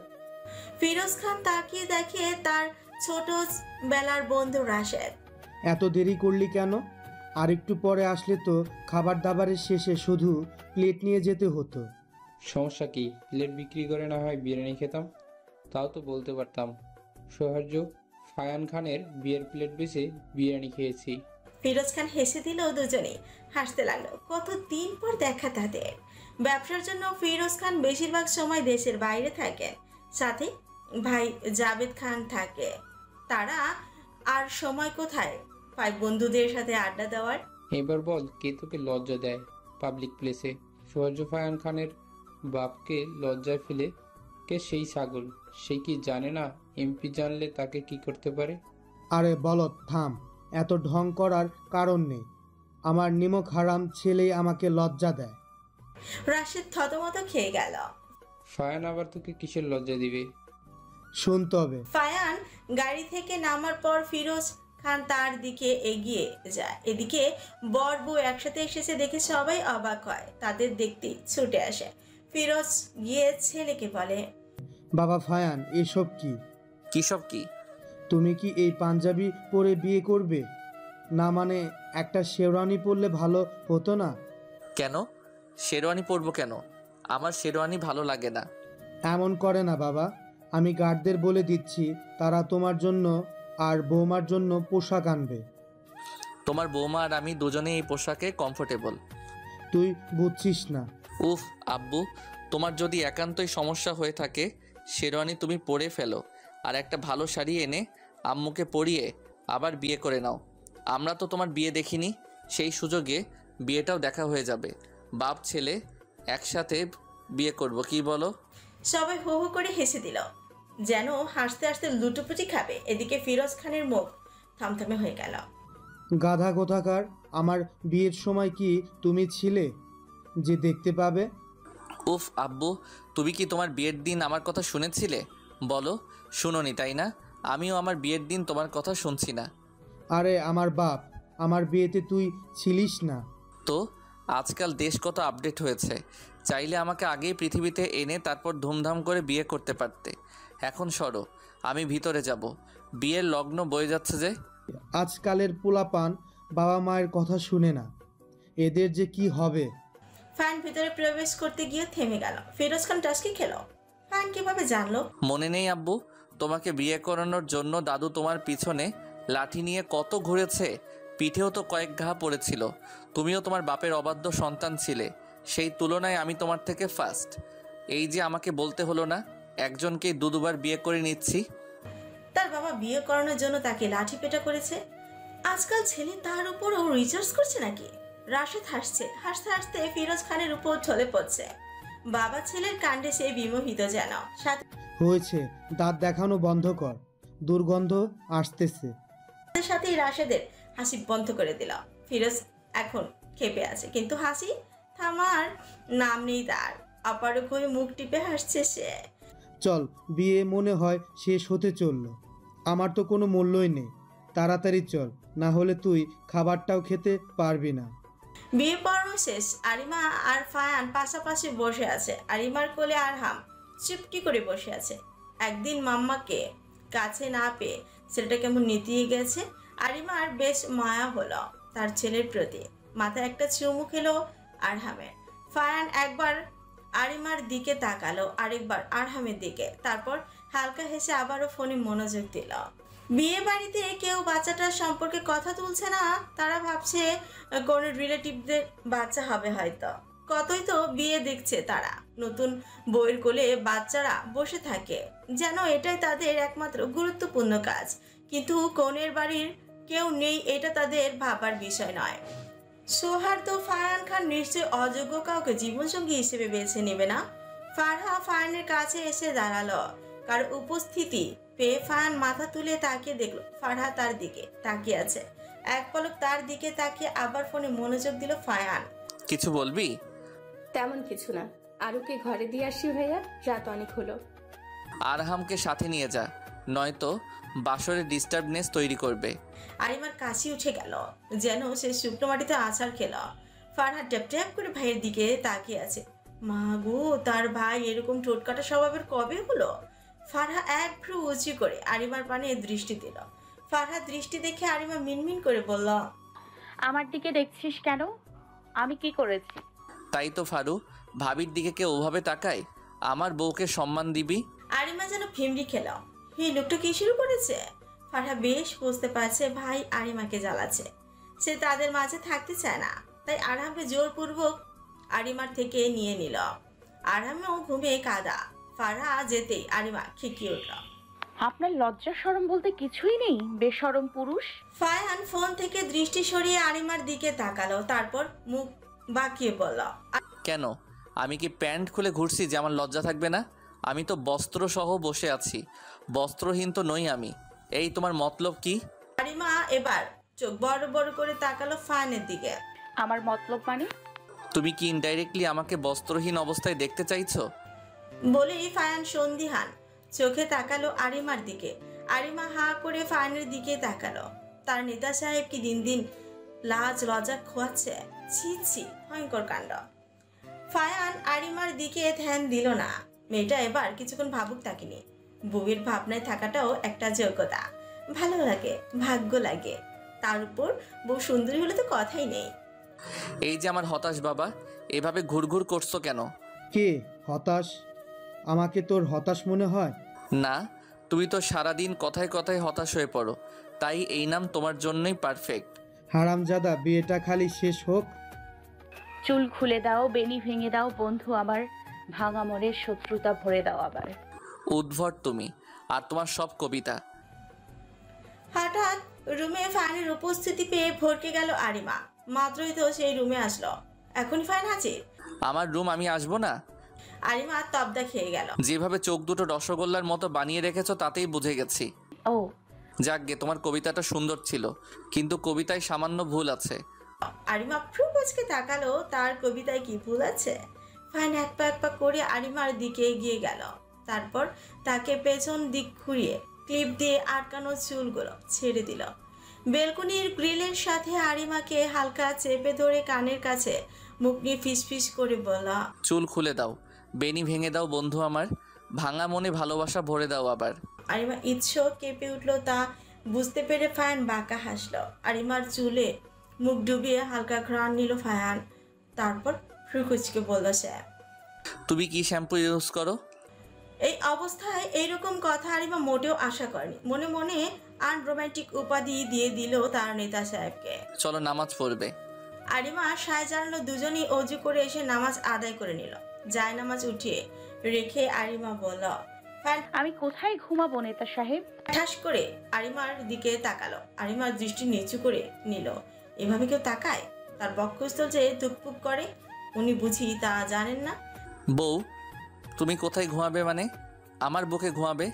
ফিরোজ খান তাকিয়ে দেখে তার ছোট বেলার বন্ধু রাশেদ। এত দেরি করলি কেন? আর একটু পরে আসলে তো খাবার দাবারের শেষে শুধু প্লেট নিয়ে যেতে হতো। সমস্যা কি? প্লেট বিক্রি করে না হয় বিরিয়ানি খেতাম, তাও তো বলতে পারতাম সৌহার্য ফায়ান খানের বিয়ের প্লেট বেচে বিরিয়ানি খেয়েছি। ফিরোজ খান হেসে দিল, দুজনেই হাসতে লাগলো। কতদিন পর দেখা তাদের। ব্যবসার জন্য ফিরোজ খান বেশিরভাগ সময় দেশের বাইরে থাকেন, সাথে ভাই জাবেদ খান থাকে। তারা আর সময় কোথায় পায় বন্ধুদের সাথে আড্ডা দেওয়ার? এবার বল, কে তোকে লজ্জা দেয় পাবলিক প্লেসে? সৌহার্য ফায়ান খানের বাপকে লজ্জায় ফেলে কে? সেই ছাগল, সে কি জানে না এমপি জানলে তাকে কি করতে পারে? আরে বলত থাম, এত ঢং করার কারণ নেই। আমার নিমক হারাম ছেলেই আমাকে লজ্জা দেয়। রাশেদ থতমত খেয়ে গেল। ফায়ান আবার তোকে কিসের লজ্জা দিবে? শুনতে হবে। ফায়ান গাড়ি থেকে নামার পর ফিরোজ খান তার দিকে এগিয়ে যায়। এদিকে বর বউ একসাথে এসেছে দেখে সবাই অবাক হয়, তাদের দেখতে ছুটে আসে। ফিরোজ গিয়ে ছেলেকে বলে, বাবা ফায়ান, এসব কি? কিসব কি? তুমি কি এই পাঞ্জাবি পরে বিয়ে করবে? না মানে একটা শেরওয়ানি পরলে ভালো হতো না? কেন শেরওয়ানি পরবো কেন? আমার শেরওয়ানি ভালো লাগে না। এমন করে না বাবা, আমি গার্ডদের বলে দিচ্ছি, তারা তোমার জন্য আর বৌমার জন্য পোশাক আনবে। তোমার বৌমা আর আমি দুজনেই এই পোশাকে কমফোর্টেবল। তুই বুঝছিস না। উফ আব্বু, তোমার যদি একান্তই সমস্যা হয়ে থাকে শেরওয়ানি তুমি পরে ফেলো, আর একটা ভালো শাড়ি এনে আম্মুকে পরিয়ে আবার বিয়ে করে নাও। আমরা তো তোমার বিয়ে দেখিনি, সেই সুযোগে বিয়েটাও দেখা হয়ে যাবে। বাপ ছেলে একসাথে বিয়ে করব, কি বলো? সবাই হো হো করে হেসে দিল, যেন হাসতে হাসতে লুটোপুটি খাবে। এদিকে ফিরোজ খানের মুখ থমথমে হয়ে গেল। গাধা কোথাকার, আমার বিয়ের সময় কি তুমি ছিলে যে দেখতে পাবে? উফ আব্বু, তুমি কি তোমার বিয়ের দিন আমার কথা শুনেছিলে? বলো শুনোনি তাই না? আমিও আমার বিয়ের দিন তোমার কথা শুনছি না। আরে আমার বাপ, আমার বিয়েতে তুই ছিলিস না তো? আজকাল দেশ কত আপডেট হয়েছে, চাইলে আমাকে আগেই পৃথিবীতে এনে তারপর ধুমধাম করে বিয়ে করতে পারতে। এখন সরো, আমি ভিতরে যাব, বিয়ের লগ্ন বয়ে যাচ্ছে যে। আজকালের পোলাপান বাবা মায়ের কথা শুনে না, এদের যে কি হবে। ফ্যান ভিতরে প্রবেশ করতে গিয়ে থেমে গেল। ফিরোজ খান টাসকি খেলো, ফ্যান কিভাবে জানলো? মনে নেই আব্বু, তোমাকে বিয়ে করানোর জন্য দাদু তোমার পিছনে লাঠি নিয়ে কত ঘুরেছে, পিঠেও তো কয়েক ঘা পড়েছিল। তুমিও তোমার বাপের অবাধ্য সন্তান ছিলে, সেই তুলনায় আমি তোমার থেকে ফার্স্ট। এই যে আমাকে বলতে হলো না একজনকেই দুবার বিয়ে করে নিচ্ছি। তার বাবা বিয়ে করানোর জন্য তাকে লাঠি পেটা করেছে? আজকাল ছেলে তার উপরও রিচার্জ করছে নাকি? রাশেদ হাসছে, হাসতে হাসতে ফিরোজ খানের উপর ঢলে পড়ছে। বাবা ছেলের কাণ্ডে সে বিমোহিত যেন। সাথে হয়েছে, দাঁত দেখানো বন্ধ কর, দুর্গন্ধ আসতেছে। সাথেই রাশেদের হাসি বন্ধ করে দিল। ফিরোজ এখন খেপে আছে, কিন্তু হাসি থামার নাম নেই তার। অপারক হয়ে মুখ টিপে হাসছে সে। চল, বিয়ে মনে হয় শেষ হতে চললো, আমার তো কোনো মূল্যই নেই, তাড়াতাড়ি চল, না হলে তুই খাবারটাও খেতে পারবি না। বিয়ে পর্ব শেষ। আরিমা আর ফায়ান পাশাপাশি বসে আছে। আরিমার কোলে আরহাম চুপটি করে বসে আছে। একদিন মাম্মাকে কাছে না পেয়ে ছেলেটা কেমন নেতিয়ে গেছে। আরিমার বেশ মায়া হলো তার ছেলের প্রতি। মাথায় একটা চুমু খেলো আরহামের। ফায়ান একবার আরিমার দিকে তাকালো, আরেকবার আরহামের দিকে, তারপর হালকা হেসে আবারও ফোনে মনোযোগ দিল। বিয়ে বাড়িতে কেউ বাচ্চাটার সম্পর্কে কথা তুলছে না, তারা ভাবছে কোন রিলেটিভদের বাচ্চা হবে হয়তো। কতই তো বিয়ে দেখছে তারা, নতুন বউয়ের কোলে বাচ্চারা বসে থাকে, যেন এটাই তাদের একমাত্র গুরুত্বপূর্ণ কাজ। কিন্তু কনের বাড়ির কেউ নেই, এটা তাদের ভাবার বিষয় নয়। সৌহার্দ্য ফারহান খান নিশ্চয় অযোগ্য কাউকে জীবনসঙ্গী হিসেবে বেছে নেবে না। ফারহা ফারহানের কাছে এসে দাঁড়ালো। কারো উপস্থিতি পেয়ে ফারহান মাথা তুলে তাকিয়ে দেখলো ফারহা তার দিকে তাকিয়ে আছে। এক পলক তার দিকে তাকিয়ে আবার ফোনে মনোযোগ দিল ফারহান। কিছু বলবি? তেমন কিছু না, আরুকে ঘরে দিয়ে আসি ভাইয়া, রাত অনেক হলো। আরহামকে সাথে নিয়ে যা, নয়তো বাসরে ডিস্টার্বনেস তৈরি করবে। আরিমার কাশি উঠে গেল, যেন সে শুকনো মাটিতে আছাড় খেল। ফারহা ট্যাপ ট্যাপ করে ভাইয়ের দিকে তাকিয়ে আছে। মা গো, তার ভাই এরকম ঠোঁটকাটা স্বভাবের কবে হলো? ফারহা এক ভ্রু উঁচু করে আরিমার পানে দৃষ্টি দিল। ফারহা দৃষ্টি দেখে আরিমা মিনমিন করে বলল, আমার দিকে দেখছিস কেন? আমি কি করেছি? তাই তো ফারু, ভাবির দিকে কেউ ওভাবে তাকায়? আমার বউকে সম্মান দিবি। আরিমা যেন ফিমড়ি খেল। এই লোকটা কি শুরু করেছে? ফারহা বেশ বুঝতে পারছে ভাই আরিমাকে জ্বালাচ্ছে। সে তাদের মাঝে থাকতে চায় না, তাই আরহামকে জোরপূর্বক আরিমার থেকে নিয়ে নিল। আরহামও ঘুমিয়ে কাদা। ফারহা যেতেই আরিমা খিকিয়ে উঠল। আপনার লজ্জা শরম বলতে কিছুই নেই, বেশরম পুরুষ। ফারহান ফোন থেকে দৃষ্টি সরিয়ে আরিমার দিকে তাকালো, তারপর মুখ বাঁকিয়ে বলল, কেন? আমি কি প্যান্ট খুলে ঘুরছি যে আমার লজ্জা থাকবে না? আমি তো বস্ত্র সহ বসে আছি, বস্ত্রহীন তো নই আমি। এই তোমার মতলব কি? আরিমা এবার চোখ বড় বড় করে তাকালো ফারহানের দিকে। আমার মতলব মানে? তুমি কি ইনডাইরেক্টলি আমাকে বস্ত্রহীন অবস্থায় দেখতে চাইছো? বলেই ফারহান সন্দিহান চোখে তাকালো আরিমার দিকে। আরিমা হা করে ফারহানের দিকে তাকালো। তার নেতা সাহেব কি দিন দিন লাজ লজ্জা খোয়াচ্ছে? ছি ছি, ভয়ঙ্কর কাণ্ড। ফারহান আরিমার দিকে ধ্যান দিল না। মেয়েটা এবার কিছুক্ষণ ভাবুক তাকিনি। বউয়ের ভাবনায় থাকাটাও একটা যোগ্যতা। ভালো লাগে, ভাগ্য লাগে। তার উপর বউ সুন্দরী হলে তো কথাই নেই। এই যে আমার হতাশ বাবা, এভাবে ঘুরঘুর করছো কেন? কে হতাশ? আমাকে তোর হতাশ মনে হয়? না, তুমি তো সারাদিন কথায় কথায় হতাশ হয়ে পড়ো, তাই এই নাম তোমার জন্যই পারফেক্ট। হারামজাদা, বিয়েটা খালি শেষ হোক। চুল খুলে দাও, বেনি ভেঙে দাও, বন্ধু আমার ভাঙা মনের শত্রুতা ভরে দাও আবার। উদ্ভট তুমি আর তোমার সব কবিতা। হঠাৎ রুমে ফারহানের উপস্থিতি পেয়ে ভরকে গেল আরিমা। মাত্রই তো সেই রুমে আসলো, এখনই ফারহান হাজির। আমার রুম আমি আসবো না? আরিমা তবদা খেয়ে গেল। যেভাবে চোখ দুটো রসগোল্লার মতো বানিয়ে রেখেছো তাতেই বুঝে গেছি। ও যাকগে, তোমার কবিতাটা সুন্দর ছিল, কিন্তু কবিতায় সামান্য ভুল আছে। আরিমা প্রুপচকে তাকালো, তার কবিতায় কি ভুল আছে? ফারহান এক পা এক পা করে আরিমার দিকে এগিয়ে গেল। তারপর তাকে পেছন দিক ঘুরিয়ে ক্লিপ দিয়ে আটকানো চুলগুলো ছেড়ে দিল। বেলকনির গ্রিলের সাথে আরিমাকে হালকা চেপে ধরে কানের কাছে মুখ নিয়ে ফিসফিস করে বলা, চুল খুলে দাও, বেনি ভেঙে দাও বন্ধু আমার, ভাঙা মনে ভালোবাসা ভরে দাও আবার। আরিমা ইচ্ছুক কেঁপে উঠলো, তা বুঝতে পেরে ফারহান বাঁকা হাসলো। আরিমার চুলে মুখ ডুবিয়ে হালকা ঘ্রাণ নিল ফারহান। তারপর ফ্রুকুচকে বলল সে, তুমি কি শ্যাম্পু ইউজ করো? এই অবস্থায় এইরকম কথা আরিমা মোটেও আশা করেনি। মনে মনে আনরোম্যান্টিক উপাধি দিয়ে দিল তার নেতা সাহেবকে। চলো নামাজ পড়বে। আরিমা সায় জানালো। দুজনেই অজু করে এসে নামাজ আদায় করে নিল। যায় নামাজ উঠিয়ে রেখে আরিমা বলল, আমি কোথায় ঘুমাবো নেতা সাহেব? ঠাস করে আরিমার দিকে তাকালো। আরিমার দৃষ্টি নিচু করে নিল। এভাবে কেউ তাকায়? তার বক্ষস্থল যে ধুকপুক করে, উনি বুঝি তা জানেন না? বউ, তুমি কোথায় ঘুমাবে মানে? আমার বুকে ঘুমাবে?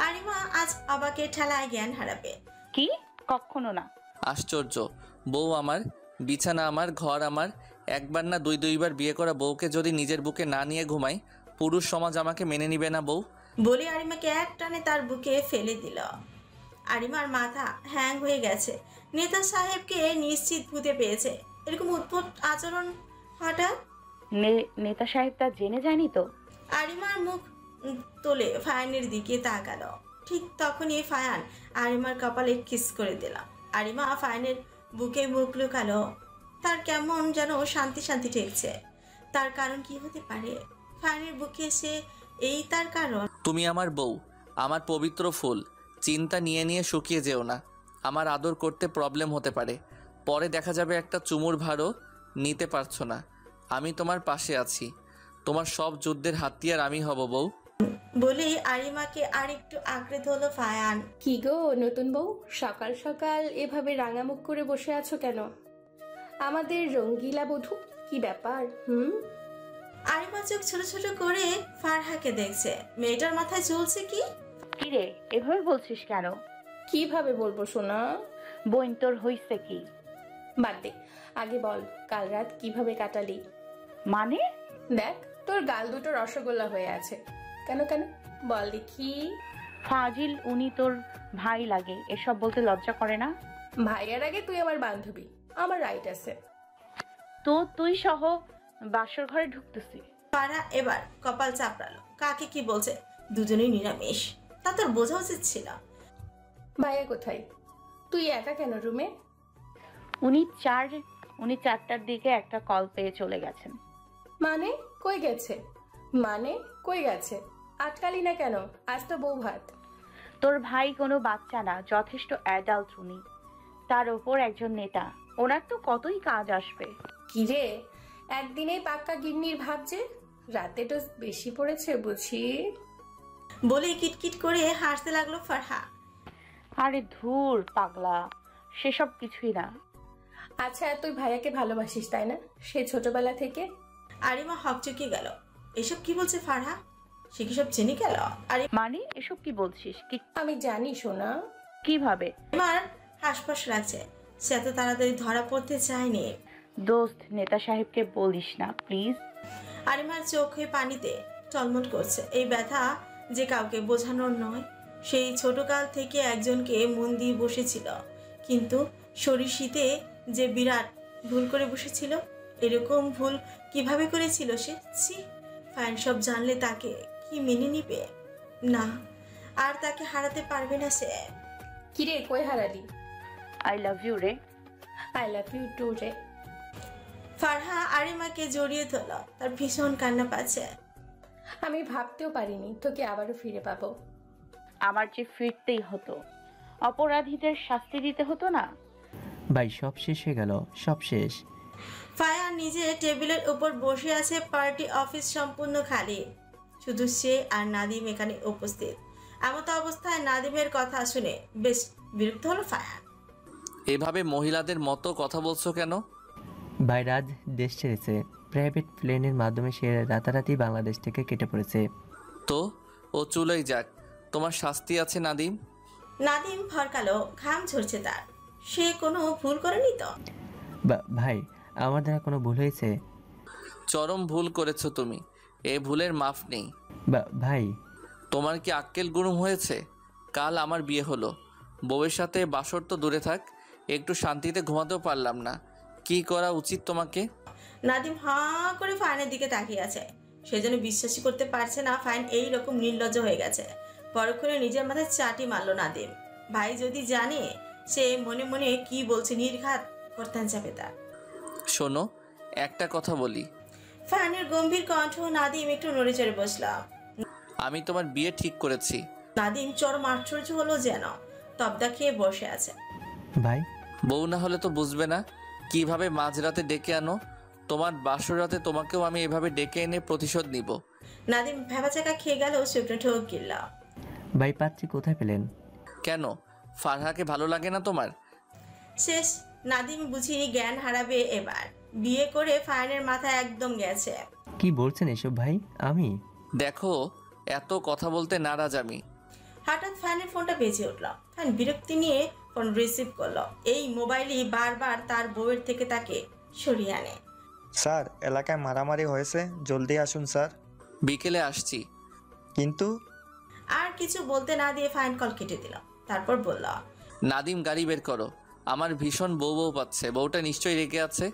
আরিমা আজ অবাকে ঠেলায় জ্ঞান হারাবে। কি? কখনো না। আশ্চর্য, বউ আমার, বিছানা আমার, ঘর আমার। একবার না দুইবার বিয়ে করা বউকে যদি নিজের বুকে না নিয়ে ঘুমাই, পুরুষ সমাজ আমাকে মেনে নিবে না বউ। বলে আরিমাকে এক টানে তার বুকে ফেলে দিল। আরিমার মাথা হ্যাং হয়ে গেছে। নেতা সাহেবকে নিশ্চিত ভূতে পেয়েছে। এরকম উদ্ভট আচরণ হঠাৎ? নেতা সাহেব তা জেনে যায়নি তো? আরিমার মুখ তোলে ফায়ানের দিকে তাকালো। ঠিক তখনই ফায়ান আরিমার কপালে কিস করে দিল। আরিমা ফায়ানের বুকে মুখ লুকালো। তার কেমন যেন শান্তি শান্তি ঠেকছে। তার কারণ কি হতে পারে? ফায়ানের বুকে সে এই তার কারণ? তুমি আমার বউ, আমার পবিত্র ফুল। চিন্তা নিয়ে নিয়ে শুকিয়ে যেও না। আমার আদর করতে প্রবলেম হতে পারে, পরে দেখা যাবে একটা চুমুর ভারও নিতে পারছো না। আমি তোমার পাশে আছি, তোমার সব যুদ্ধের হাতিয়ার আমি হব বউ। বলেই আরিমাকে আরেকটু আঁকড়ে ধরলো ফায়ান। কি গো নতুন বউ, সকাল সকাল এভাবে রাঙামুখ করে বসে আছো কেন? আমাদের রঙ্গিলা বধূ, কি ব্যাপার? আরিমা চোখ ছোট ছোট করে ফারহাকে দেখছে। মেয়েটার মাথায় চলছে কি? কিরে এভাবে বলছিস কেন? কিভাবে বলবো সোনা? বোন তোর হইছে কি? বাদ দে, আগে বল কাল রাত কিভাবে কাটালি? মানে? দেখ তোর গাল দুটো রসগোল্লা হয়ে আছে। কেন কেন বল দেখি। ফাজিল, উনি তোর ভাই লাগে, এসব বলতে লজ্জা করে না? ভাইয়ার আগে তুই আমার বান্ধবী, আমার রাইট আছে। তো তুই সহ বাসর ঘরে ঢুকতেছি। পাড়া এবার কপাল চাপড়ালো। কাকে কি বলছে? দুজনেই নিরামিষ, তা তোর বোঝা উচিত ছিল। ভাইয়া কোথায়? তুই একা কেন রুমে? উনি 4টার দিকে একটা কল পেয়ে চলে গেছেন। মানে কই গেছে? আটকালি না কেন? আজ তো বউ ভাত। তোর ভাই কোনো বাচ্চা না, যথেষ্ট অ্যাডাল্ট উনি, তার ওপর একজন নেতা, ওনার তো কতই কাজ আসবে। কি রে, একদিনেই পাক্কা গিন্নির ভাব যে, রাতে তো বেশি পড়েছে বুঝি। বলে কিটকিট করে হাসতে লাগলো ফারহা। আরে ধুর পাগলা, সেসব কিছুই না। আচ্ছা তুই ভাইয়াকে ভালোবাসিস তাই না, সে ছোটবেলা থেকে? আরিমা হকচকে গেল। এসব কি বলছে ফারহা? সে কি সব জেনে গেল? মানে এসব কি বলছিস? কি আমি জানি সোনা। কিভাবে? আমার হাসপাস লাগছে, সে এত তাড়াতাড়ি ধরা পড়তে চায়নি। দোস্ত, নেতা সাহেবকে বলিস না প্লিজ। আরিমার চোখে পানিতে টলমল করছে। এই ব্যথা যে কাউকে বোঝানোর নয়। সেই ছোটকাল থেকে একজনকে মন দিয়ে বসেছিল, কিন্তু শরীর যে বিরাট ভুল করে বসেছিল। এরকম ভুল কিভাবে করেছিল সে? ছি, ফাইন সব জানলে তাকে কি মেনে নিবে? না, আর তাকে হারাতে পারবে না সে। কিরে কই হারালি? আই লাভ ইউ রে। আই লাভ ইউ টু রে। ফারহা আরিমাকে জড়িয়ে ধরল, তার ভীষণ কান্না পাচ্ছে। আমি ভাবতেও পারিনি তোকে আবারও ফিরে পাবো। আমার যে ফিরতেই হতো, অপরাধীদের শাস্তি দিতে হতো না। ভাই সব শেষ হয়ে গেল, সব শেষ। ফায়ার নিজে টেবিলের উপর বসে আছে, পার্টি অফিস সম্পূর্ণ খালি, শুধু সে আর নাদিম এখানে উপস্থিত। এমত অবস্থায় নাদিমের কথা শুনে বেশ বিরক্ত হলো ফায়ার। এভাবে মহিলাদের মতো কথা বলছো কেন? ভাই রাজ দেশ ছেড়েছে, প্রাইভেট প্লেনের মাধ্যমে সে রাতারাতি বাংলাদেশ থেকে কেটে পড়েছে। তো ও চুলোই যাক, তোমার শাস্তি আছে নাদিম। নাদিম ফরকালো, ঘাম ঝরছে তার। সে কোনো ভুল করেনি তো? ভাই আমার দ্বারা কোনো ভুল হয়েছে? চরম ভুল করেছো তুমি, এ ভুলের মাফ নেই। ভাই তোমার কি আক্কেল গুরুম হয়েছে? কাল আমার বিয়ে হলো, বউয়ের সাথে বাসর তো দূরে থাক, একটু শান্তিতে ঘুমাতেও পারলাম না। কি করা উচিত তোমাকে? নাদিম হাঁ করে ফাইনের দিকে তাকিয়ে আছে। সেজন্য বিশ্বাসই করতে পারছে না ফাইন এই রকম নির্লজ্জ হয়ে গেছে। পরক্ষণে নিজের মাথায় চাটি মারলো নাদিম। ভাই যদি জানে সে মনে মনে কি বলছে, নির্ঘাত করতেন যাবে তার। শোনো, একটা কথা বলি। ফাইনের গম্ভীর কণ্ঠ। নাদিম একটু নড়ে চড়ে বসলাম। আমি তোমার বিয়ে ঠিক করেছি। নাদিম চরম আশ্চর্য হলো, যেন তবদা খেয়ে বসে আছে। ভাই বউ না হলে তো বুঝবে না কিভাবে মাঝরাতে ডেকে আনো। তোমার বাসর রাতে তোমাকেও আমি এভাবে ডেকে এনে প্রতিশোধ নিব। নাদিম ভেবাচাকা খেয়ে গেল, শুকনো ঠোক গিলল। ভাই পাত্রী কোথায় পেলেন? কেন, ফারহাকে ভালো লাগে না তোমার? শেষ। নাদিম বুঝি জ্ঞান হারাবে এবার। বিয়ে করে ফাইনের মাথা একদম গেছে। কি বলছেন এসব ভাই? আমি দেখো, এত কথা বলতে নারাজ আমি। হঠাৎ ফাইনের ফোনটা বেজে উঠল। ফাইন বিরক্তি নিয়ে ফোন রিসিভ করলো। এই মোবাইলই বারবার তার বউয়ের থেকে তাকে সরিয়ে আনে। স্যার, এলাকায় মারামারি হয়েছে, জলদি আসুন স্যার। বিকেলে আসছি। কিন্তু আর কিছু বলতে না দিয়ে ফাইন কল কেটে দিল। তারপর বলল, নাদিম গাড়ি বের করো, আমার ভীষণ বউ বউ পাচ্ছে। বউটা নিশ্চয়ই রেগে আছে,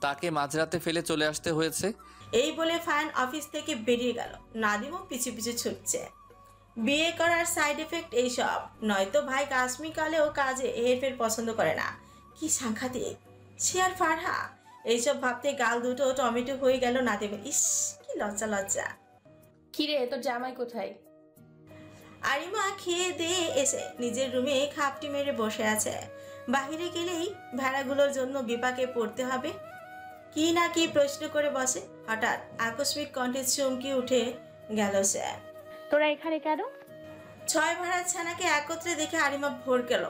তাকে মাঝরাতে ফেলে চলে আসতে হয়েছে। এই বলে ফাইন অফিস থেকে বেরিয়ে গেল। নাদিমও পিছু পিছু ছুটছে। বিয়ে করার সাইড এফেক্ট এইসব। নয়তো ভাই কাশ্মীকালেও কাজে হেরফের পছন্দ করে না। কি সাংঘাতিক সে আর ফারহা। এইসব ভাবতে গাল দুটো টমেটো হয়ে গেল নাদিমের। ইস, কি লজ্জা লজ্জা। কিরে তোর জামাই কোথায়? আরিমা খেয়ে দিয়ে এসে নিজের রুমে খাপটি মেরে বসে আছে। বাহিরে গেলেই ভেড়াগুলোর জন্য বিপাকে পড়তে হবে। কি না কি প্রশ্ন করে বসে। হঠাৎ আকস্মিক কণ্ঠে চমকে উঠে গেল সে। তোরা এখানে কেন? 6 ভেড়ার ছানাকে একত্রে দেখে আরিমা ভোর গেল।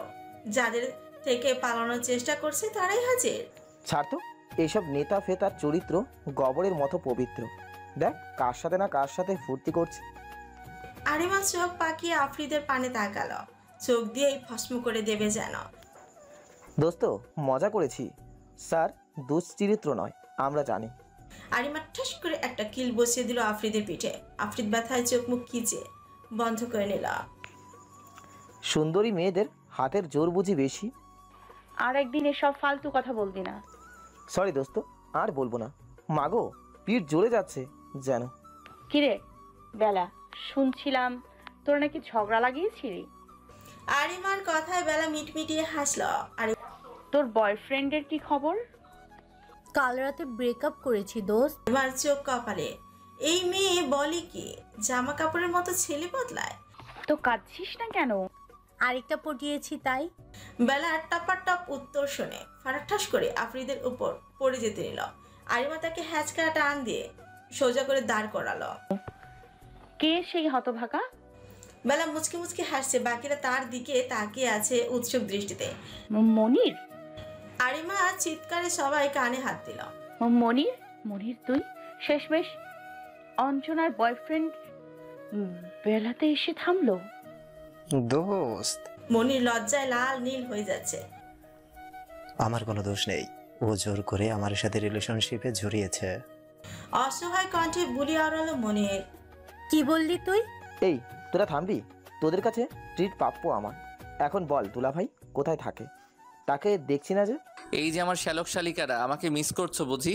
যাদের থেকে পালানোর চেষ্টা করছে তারাই হাজির। ছাড় তো, এইসব নেতা ফেতার চরিত্র গবরের মতো পবিত্র। দেখ কার সাথে না কার সাথে ফুর্তি করছে। আরিমা চোখ পাকিয়ে আফ্রিদের পানে তাকালো, চোখ দিয়েই ভস্ম করে দেবে যেন। দোস্ত মজা করেছি স্যার, দুশ্চরিত্র নয় আমরা জানি। আরিমা ঠাস করে একটা কিল বসিয়ে দিল আফ্রিদের পিঠে। আফ্রিদ ব্যথায় চোখ মুখ খিচে বন্ধ করে নিল। সুন্দরী মেয়েদের হাতের জোর বুঝি বেশি। আর একদিন এসব ফালতু কথা বলবি না। সরি দোস্ত, আর বলবো না। মাগো পিঠ জ্বলে যাচ্ছে যেন। কিরে বেলা, শুনছিলাম তোর নাকি ঝগড়া লাগিয়েছিলি। আরিমার কথায় বেলা মিটমিটিয়ে হাসল। তোর বয়ফ্রেন্ডের কি খবর? কাল রাতে ব্রেকআপ করেছি দোস্ত। আমার চোখ কপালে। এই মেয়ে বলে কি জামা কাপড়ের মতো ছেলে বদলায়। তো কাঁদছিস না কেন? আরেকটা পটিয়েছি তাই। বেলা টপাটপ উত্তর শুনে ফারাক ঠাস করে আফ্রিদের উপর পড়ে যেতে নিল। আরিমা তাকে হ্যাচকা টান দিয়ে সোজা করে দাঁড় করালো। কে সেই হতভাগা? বেলা মুচকি মুচকি হাসছে, বাকিরা তার দিকে তাকিয়ে আছে উৎসুক দৃষ্টিতে। মনির? আরিমা চিৎকারে সবাই কানে হাত দিল। মনির? মনির তুই শেষমেশ অঞ্জনার বয়ফ্রেন্ড বেলাতে এসে থামলো। দোস্ত, মনির লজ্জায় লাল নীল হয়ে যাচ্ছে। আমার কোনো দোষ নেই, ও জোর করে আমার সাথে রিলেশনশিপে জড়িয়েছে। অসহায় কণ্ঠে বুলি আওড়ালো মনির। কি বললি তুই? এই তোরা থামবি? তোদের কাছে ট্রিট প্রাপ্য আমার। এখন বল দুলা ভাই কোথায় থাকে? তাকে দেখছি না যে। এই যে আমার শ্যালক শালিকারা, আমাকে মিস করছো বুঝি?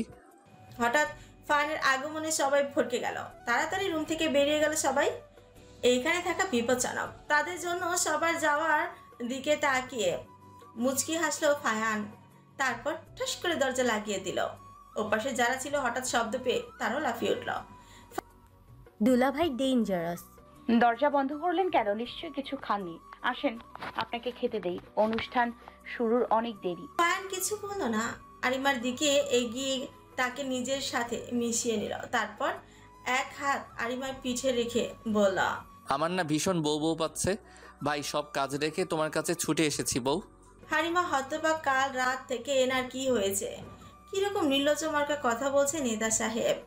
হঠাৎ ফানের আগমনে সবাই ভরকে গেল। তাড়াতাড়ি রুম থেকে বেরিয়ে গেল সবাই। এইখানে থাকা বিপজ্জনক, তাদের জন্য সবার যাওয়ার দিকে তাকিয়ে মুচকি হাসলো ফায়ান। তারপর ঠাস করে দরজা লাগিয়ে দিল। ওপাশে যারা ছিল হঠাৎ শব্দ পেয়ে তারাও লাফিয়ে উঠল। দুলাভাই ডেঞ্জারাস। দরজা বন্ধ করলেন কেন? নিশ্চয়ই কিছু খাননি। আসেন আপনাকে খেতে দেই, অনুষ্ঠান শুরুর অনেক দেরি। ফায়ান কিছু বলল না, আরিমার দিকে এগিয়ে তাকে নিজের সাথে মিশিয়ে নিল। তারপর এক হাত আরিমার পিঠে রেখে বলল, আমার না ভীষণ বউ বউ পাচ্ছে ভাই, সব কাজ রেখে তোমার কাছে ছুটে এসেছি বউ। হারিমা হতবাক, কাল রাত থেকে এনার কি হয়েছে? কিরকম নির্লজ্জ মার্কা কথা বলছে নেতা সাহেব।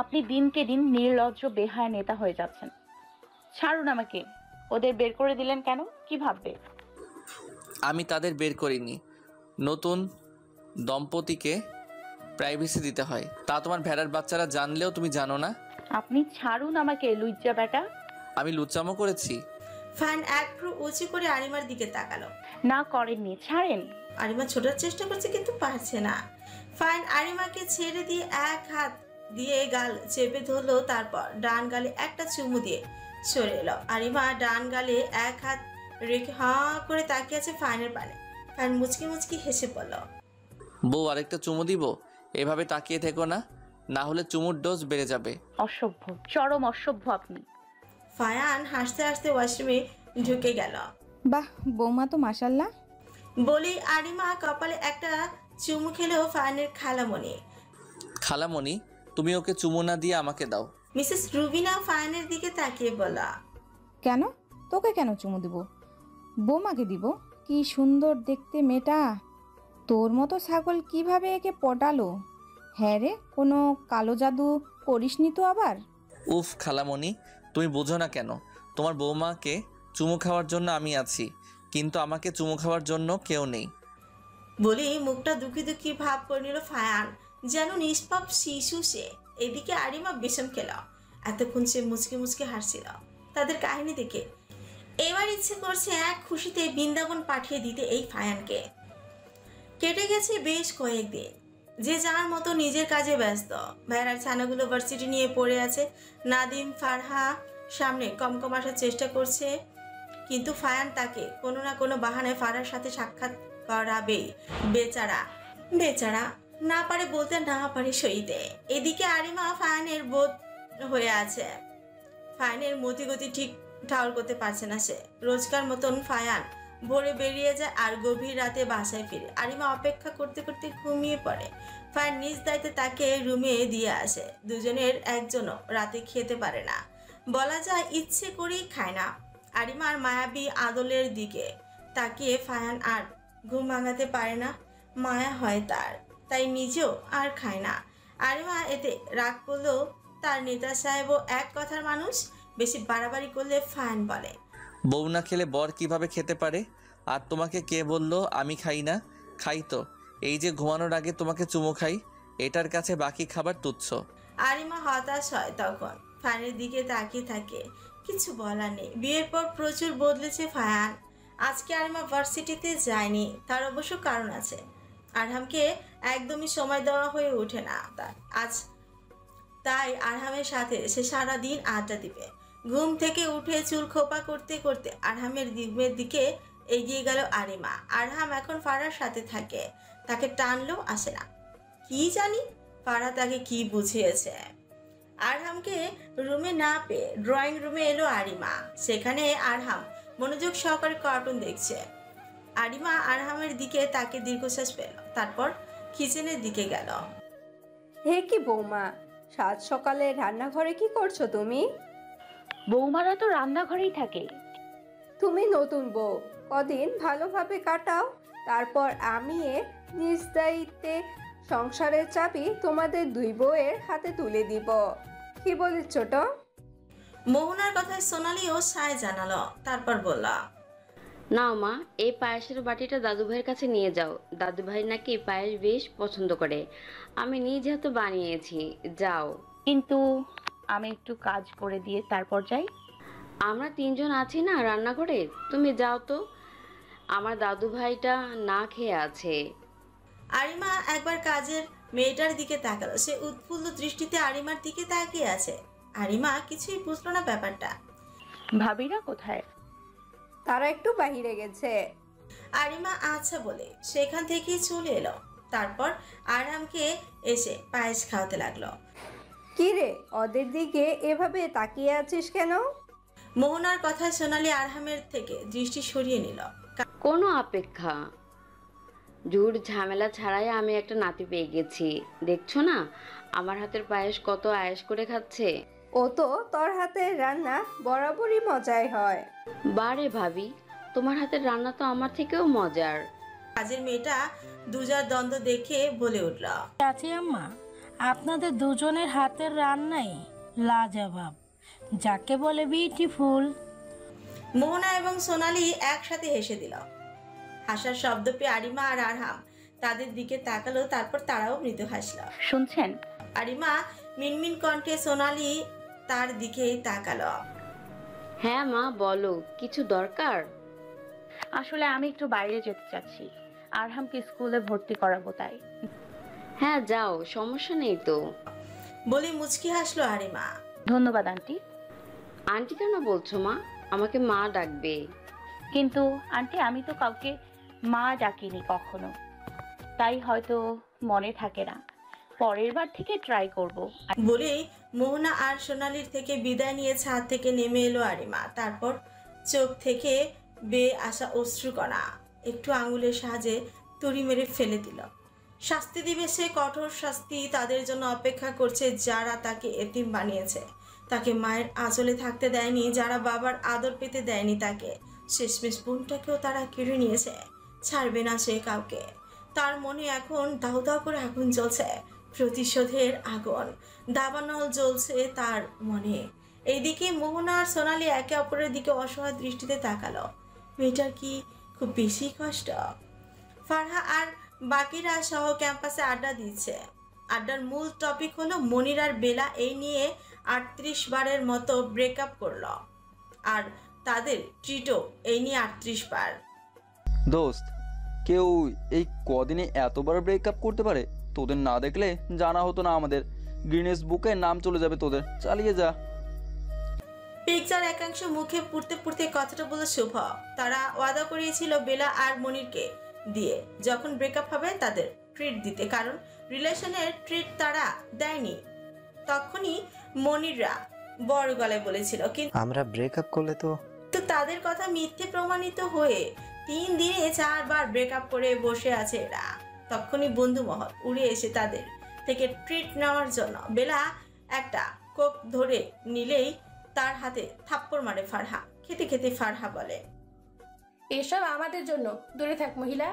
আপনি দিনকে দিন নির্লজ্জ বেহায়া নেতা হয়ে যাচ্ছেন। ছাড়ুন আমাকে। ওদের বের করে দিলেন কেন? কি ভাববে? আমি তাদের বের করিনি, নতুন দম্পতিকে প্রাইভেসি দিতে হয়, তা তোমার ভেড়ার বাচ্চারা জানলেও তুমি জানো না। আপনি ছাড়ুন আমাকে লুচ্চা বেটা। আমি লুচ্চামো করেছি? ফান এক ভ্রু উঁচু করে আরিমার দিকে তাকালো। না করেননি, ছাড়েন। আরিমা ছোটার চেষ্টা করছে কিন্তু পারছে না। ফান আরিমাকে ছেড়ে দিয়ে এক হাত দিয়ে গাল চেপে ধরলো, তারপর ডান গালে একটা চুমু দিয়ে সরে এলো। আরিমা ডান গালে এক হাত রেখে হাঁ করে তাকিয়ে আছে ফানের পানে। ফান মুচকি মুচকি হেসে পড়ল। বউ আরেকটা চুমু দিব? এভাবে তাকিয়ে থেকো না, না হলে চুমুর ডোজ বেড়ে যাবে। অসভ্য, চরম অসভ্য আপনি। ফায়ান হাসতে হাসতে ওয়াশরুমে ঢুকে গেল। বাহ বৌমা তো মাশাল্লাহ। বলি আরিমা কপালে একটা চুমু খেলেও ফায়ানের খালামণি। খালামণি, তুমি ওকে চুমু না দিয়ে আমাকে দাও। মিসেস রুবিনা ফায়ানের দিকে তাকিয়ে বলা। কেন? তোকে কেন চুমু দিব? বৌমাকে দিব। কি সুন্দর দেখতে মেয়েটা। তোর মতো ছাগল কিভাবে একে পটালো? হ্যাঁ রে, কোনো কালো জাদু করিসনি তো আবার? উফ খালামণি, তুমি বোঝো না কেন? তোমার বৌমাকে চুমু খাওয়ার জন্য আমি আছি, কিন্তু আমাকে চুমু খাওয়ার জন্য কেউ নেই। বলি মুখটা দুঃখী দুঃখী ভাব করে নিল ফায়ান, যেন নিষ্পাপ শিশু সে। এদিকে আরিমা বিষম খেল। এতক্ষণ সে মুচকে মুচকে হাসছিল তাদের কাহিনী দেখে। এবার ইচ্ছে করছে এক খুশিতে বৃন্দাবন পাঠিয়ে দিতে এই ফায়ানকে। কেটে গেছে বেশ কয়েকদিন, যে যার মতো নিজের কাজে ব্যস্ত। ভেড়ার ছানাগুলো ভার্সিটি নিয়ে পড়ে আছে। নাদিম ফারহা সামনে কম আসার চেষ্টা করছে, কিন্তু ফায়ান তাকে কোনো না কোনো বাহানায় ফারহার সাথে সাক্ষাৎ করাবেই। বেচারা না পারে বলতে, না পারে সইতে। এদিকে আরিমা ফায়ানের বোধ হয়ে আছে। ফায়ানের মতিগতি ঠিক ঠাউর করতে পারছে না সে। রোজকার মতন ফায়ান ভোরে বেরিয়ে যায় আর গভীর রাতে বাসায় ফিরে। আরিমা অপেক্ষা করতে করতে ঘুমিয়ে পড়ে। ফায়ান নিজ দায়িত্বে তাকে রুমে দিয়ে আসে। দুজনের একজনও রাতে খেতে পারে না, বলা যায় ইচ্ছে করেই খায় না। আরিমার মায়াবী আদলের দিকে তাকিয়ে ফায়ান আর ঘুম ভাঙাতে পারে না। মায়া হয় তার। তাই নিজেও আর খায় না। আরিমা এতে রাগ করলেও তার নেতা সাহেবও এক কথার মানুষ, বেশি বাড়াবাড়ি করলে ফাইন বলে। বউ না খেলে বর কিভাবে খেতে পারে? আর তোমাকে কে বললো আমি খাই না? খাই তো। এই যে ঘুমানোর আগে তোমাকে চুমো খাই, এটার কাছে বাকি খাবার তুচ্ছ। আরিমা হতাশ হয় তখন, ফায়ানের দিকে তাকিয়ে থাকে। কিছু বলার নেই, বিয়ের পর প্রচুর বদলেছে ফায়ান। আজকে আরিমা ভার্সিটিতে যায়নি, তার অবশ্য কারণ আছে। আরহামকে একদমই সময় দেওয়া হয়ে ওঠে না তার আজ, তাই আরহামের সাথে সে সারাদিন আড্ডা দিবে। ঘুম থেকে উঠে চুল খোপা করতে করতে আরহামের দিকে এগিয়ে গেল আরিমা। আরহাম এখন ফারার সাথে থাকে, তাকে টানলেও আসে না। কি জানি ফারা তাকে কি বুঝিয়েছে। আরহামকে রুমে না পেয়ে ড্রয়িং রুমে এলো আরিমা। সেখানে আরহাম মনোযোগ সহকারে কার্টুন দেখছে। আরিমা আরহামের দিকে তাকে দীর্ঘশ্বাস পেল, তারপর কিচেনের দিকে গেল। হে কি বৌমা, সাত সকালে রান্নাঘরে কি করছো তুমি? বৌমারা তো রান্নাঘরেই থাকে। তুমি নতুন বউ, কদিন ভালোভাবে কাটাও, তারপর আমি নিজ দায়িত্বে সংসারের চাবি তোমাদের দুই বউয়ের হাতে তুলে দিব। কি বলিস ছোট? মোহনার কথায় সোনালিও সায় জানালো, তারপর বলল, নাও মা, এই পায়েসের বাটিটা দাদু ভাইয়ের কাছে নিয়ে যাও। দাদু ভাই নাকি পায়েস বেশ পছন্দ করে, আমি নিজ হাতে বানিয়েছি, যাও। কিন্তু আমি একটু কাজ করে দিয়ে তারপর যাই। আমরা তিনজন আছি না রান্নাঘরে, তুমি যাও তো, আমার দাদু ভাইটা না খেয়ে আছে। আরিমা একবার কাজের মেয়েটার দিকে তাকালো। সে উৎফুল্ল দৃষ্টিতে আরিমার দিকে তাকিয়ে আছে। আরিমা কিছুই বুঝলো না ব্যাপারটা। ভাবিরা কোথায়? তারা একটু বাহিরে গেছে। আরিমা আচ্ছা বলে সেখান থেকেই চলে এলো। তারপর আরামকে এসে পায়েস খাওয়াতে লাগলো। কি রে, ওদের দিকে এভাবে তাকিয়ে আছিস কেন? মোহনার কথায় সোনালি আরহামের থেকে দৃষ্টি সরিয়ে নিল। কোনো অপেক্ষা ঝুট ঝামেলা ছাড়াই আমি একটা নাতি পেয়ে গেছি, দেখছো না আমার হাতের পায়েস কত আয়েশ করে খাচ্ছে। ও তো তোর হাতের রান্না বরাবরই মজাই হয়। বারে ভাবি, তোমার হাতের রান্না তো আমার থেকেও মজার। কাজের মেয়েটা দুজার দ্বন্দ্ব দেখে বলে উঠল, চাচি আম্মা, আপনাদের দুজনের হাতের রান্নাই লাজবাব, যাকে বলে বিউটিফুল। মোহনা এবং সোনালি একসাথে হেসে দিল। হাসার শব্দ পেয়ে আরিমা আর আরহাম তাদের দিকে তাকালো, তারপর তারাও মৃদু হাসল। শুনছেন? আরিমা মিনমিন কণ্ঠে সোনালি তার দিকে তাকালো। হ্যাঁ মা, বলো, কিছু দরকার? আসলে আমি একটু বাইরে যেতে চাচ্ছি, আরহামকে স্কুলে ভর্তি করাবো তাই। হ্যাঁ যাও, সমস্যা নেই তো, বলে মুচকি হাসলো আরিমা। ধন্যবাদ আন্টি। আন্টি কেন বলছো মা? আমাকে মা ডাকবে। কিন্তু আন্টি, আমি তো কাউকে মা ডাকিনি কখনো, তাই হয়তো মনে থাকে না, পরের বার থেকে ট্রাই করব। বলেই মোহনা আর সোনালির থেকে বিদায় নিয়ে ছাদ থেকে নেমে এলো আরিমা। তারপর চোখ থেকে বেয়ে আসা অশ্রুকণা একটু আঙুলের সাহায্যে তুড়ি মেরে ফেলে দিল। শাস্তি দিবে সে, কঠোর শাস্তি তাদের জন্য অপেক্ষা করছে যারা তাকে এতিম বানিয়েছে, তাকে মায়ের আঁচলে থাকতে দেয়নি, যারা বাবার আদর পেতে দেয়নি তাকে। শেষমেশ বোনটাকেও তারা কেড়ে নিয়েছে, ছাড়বে না সে কাউকে। তার মনে এখন দাউ দাউ করে আগুন জ্বলছে, প্রতিশোধের আগুন দাবানল জ্বলছে তার মনে। এইদিকে মোহনা আর সোনালি একে অপরের দিকে অসহায় দৃষ্টিতে তাকালো। মেয়েটার কি খুব বেশি কষ্ট? ফারহা আর বাকিরা সহ ক্যাম্পাসে আড্ডা দিচ্ছে। আড্ডার মূল টপিক হলো মনির আর বেলা এই নিয়ে 38 বারের মতো ব্রেকআপ করলো, আর তাদের ট্রিটও এই নিয়ে 38 বার। দোস্ত, কেউ এই কদিনে এতবার ব্রেকআপ করতে পারে? তোদের না দেখলে জানা হতো না, আমাদের গিনেস বুকে নাম চলে যাবে তোদের। চালিয়ে যা। পিকচার একাংশ মুখে পুড়তে পুড়তে কথাটা বলল শুভ। তারা ওয়াদা করিয়েছিল বেলা আর মনিরকে দিয়ে যখন ব্রেকআপ হবে তাদের ট্রিট দিতে, কারণ রিলেশনের ট্রিট তারা দেয়নি। তখনই মনিররা বড় গলায় বলেছিল, কিন্তু আমরা ব্রেকআপ করলে তো তাদের কথা মিথ্যে প্রমাণিত হয়ে 3 দিনে 4 বার ব্রেকআপ করে বসে আছে এরা। তখনই বন্ধু মহল উড়ে এসে তাদের থেকে ট্রিট নেওয়ার জন্য বেলা একটা কোক ধরে নিলেই তার হাতে থাপ্পড় মারে ফারহা। খেতে খেতে ফারহা বলে, এসব আমাদের জন্য দূরে থাক মহিলা।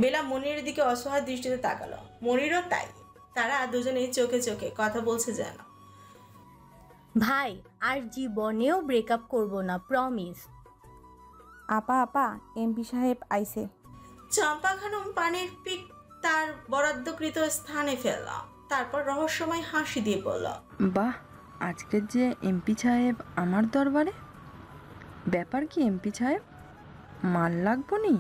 বেলা মনিরের দিকে অসহায় দৃষ্টিতে তাকালো, মনিরও তাই। তারা দুজনেই চোখে চোখে কথা বলছে যেন। ভাই আর জীবনেও ব্রেকআপ করব না, প্রমিস। আপা এমপি সাহেব আইছে। চম্পা খানম পানির পিক তার বরাদ্দকৃত স্থানে ফেলল, তারপর রহস্যময় হাসি দিয়ে বলল, বাহ, আজকের যে এমপি সাহেব আমার দরবারে, ব্যাপার কি এমপি সাহেব, মাল লাগবো নি?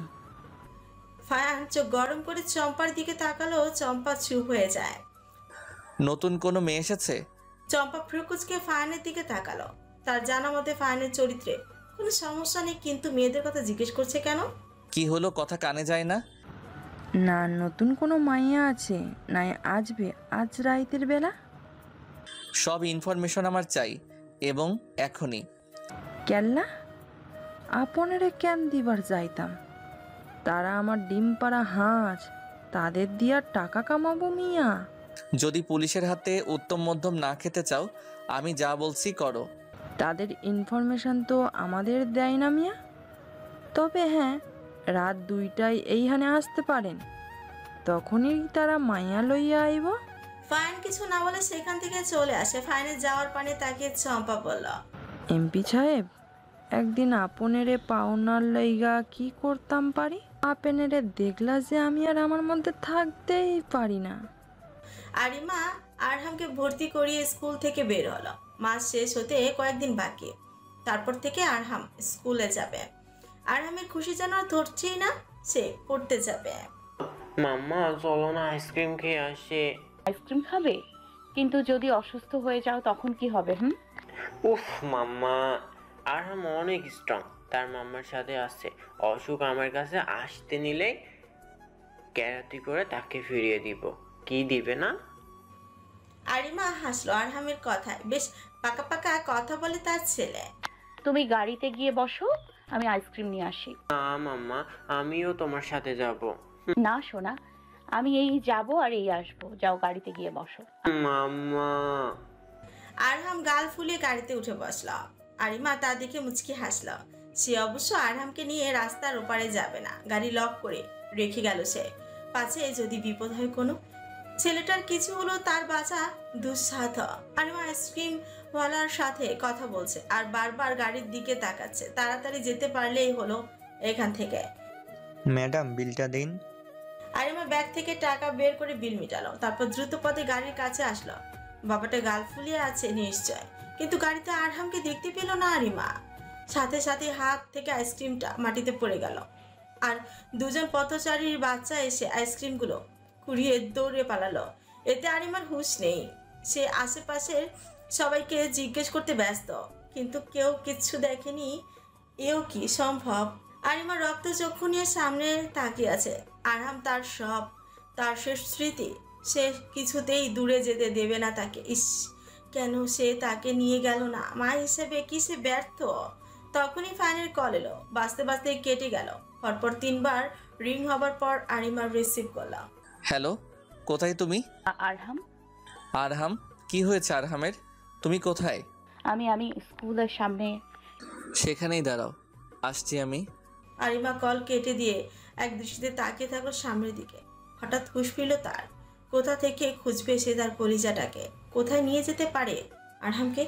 ফায়ান চোখ গরম করে চম্পার দিকে তাকালো, চম্পা চুপ হয়ে যায়। নতুন কোনো মেয়ে এসেছে? চম্পা ফ্রুকুচকে ফায়ানের দিকে তাকালো। তার জানা মতে ফায়ানের চরিত্রে কোনো সমস্যা নেই, কিন্তু মেয়েদের কথা জিজ্ঞেস করছে কেন? কি হলো, কথা কানে যায় না? না, নতুন কোনো মাইয়া আছে, নাই আসবে আজ রাইতের বেলা। সব ইনফরমেশন আমার চাই, এবং এখনই। কেল্লা আপনেরে কেন দিবার যাইতাম, তারা আমার ডিম পাড়া হাঁস, তাদের দিয়া টাকা কামাবো মিয়া। যদি পুলিশের হাতে উত্তম মধ্যম না খেতে চাও, আমি যা বলছি করো। তাদের ইনফরমেশন তো আমাদের দেয় না মিয়া। তবে হ্যাঁ, রাত 2টায় এইখানে আসতে পারেন, তখনই তারা মাইয়া লইয়া আইব। ফায়ান কিছু না বলে সেখান থেকে চলে আসে। ফায়ানের যাওয়ার পানে তাকিয়ে চম্পা বলল, এমপি সাহেব, একদিন আপনেরে পাওনার লইগা কি করতাম পারি, আপনেরে দেখলা যে আমি আর আমার মধ্যে থাকতেই পারি না। আরিমা আরহামকে ভর্তি করিয়ে স্কুল থেকে বের হলো। মাস শেষ হতে কয়েকদিন বাকি, তারপর থেকে আরহাম স্কুলে যাবে। আরহামের খুশি যেন ধরছেই না, সে পড়তে যাবে। মাম্মা চলো না আইসক্রিম খেয়ে আসে। আইসক্রিম খাবে? কিন্তু যদি অসুস্থ হয়ে যাও তখন কি হবে? উফ মাম্মা, আরহাম অনেক স্ট্রং, তার মাম্মার সাথে আসছে। অসুখ আমার কাছে আসতে নিলে ক্যারাতি করে তাকে ফিরিয়ে দিব। কি দিবে না? আরিমা হাসলো আরহামের কথায়। বেশ পাকা পাকা কথা বলে তার ছেলে। তুমি গাড়িতে গিয়ে বসো, আমি আইসক্রিম নিয়ে আসি। না মাম্মা, আমিও তোমার সাথে যাব। না সোনা, আমি এই যাব আর এই আসবো। যাও গাড়িতে গিয়ে বসো। মাম্মা। আরহাম গাল ফুলিয়ে গাড়িতে উঠে বসল। আরিমা তা দেখে মুচকি হাসল। সে অবশ্য আরহামকে নিয়ে রাস্তার ওপারে যাবে না, গাড়ি লক করে রেখে গেল সে, পাছে যদি বিপদ হয় কোনো। ছেলেটার কিছু হলো তার বাঁচা দুঃসাধ্য। আরিমা আইসক্রিম ওয়ালার সাথে কথা বলছে আর বারবার গাড়ির দিকে তাকাচ্ছে। তাড়াতাড়ি যেতে পারলেই হলো এখান থেকে। ম্যাডাম, বিলটা দিন। আরিমা ব্যাগ থেকে টাকা বের করে বিল মিটালো, তারপর দ্রুত পথে গাড়ির কাছে আসলো। বাবাটা গাল ফুলিয়ে আছে নিশ্চয়, কিন্তু গাড়িতে আরহামকে দেখতে পেল না আরিমা। সাথে সাথে হাত থেকে আইসক্রিমটা মাটিতে পড়ে গেল, আর দুজন পথচারীর বাচ্চা এসে আইসক্রিমগুলো কুড়িয়ে দৌড়ে পালালো। এতে আরিমার হুঁশ নেই। সে আশেপাশের সবাইকে জিজ্ঞেস করতে ব্যস্ত, কিন্তু কেউ কিচ্ছু দেখেনি। এও কি সম্ভব? আরিমা রক্ত চক্ষু নিয়ে সামনে তাকিয়ে আছে। আরহাম তার শেষ স্মৃতি, সে কিছুতেই দূরে যেতে দেবে না তাকে। ইস, কেন সে তাকে নিয়ে গেল না? মা হিসেবে কি সে ব্যর্থ? তখনই ফাইনের কল এলো, বাঁচতে বাঁচতে কেটে গেল। পরপর 3বার রিং হবার পর আরিমার রিসিভ করলাম। হ্যালো, কোথায় তুমি? আরহাম। আরহাম, কি হয়েছে আরহামের? তুমি কোথায়? আমি স্কুলের সামনে। সেখানেই দাঁড়াও, আসছি আমি। আরিমা কল কেটে দিয়ে এক দৃষ্টিতে তাকিয়ে থাকলো সামনের দিকে। হঠাৎ হুঁশ ফিরল তার। কোথা থেকে খুঁজবে সে তার কলিজাটাকে? কোথায় নিয়ে যেতে পারে আরহামকে?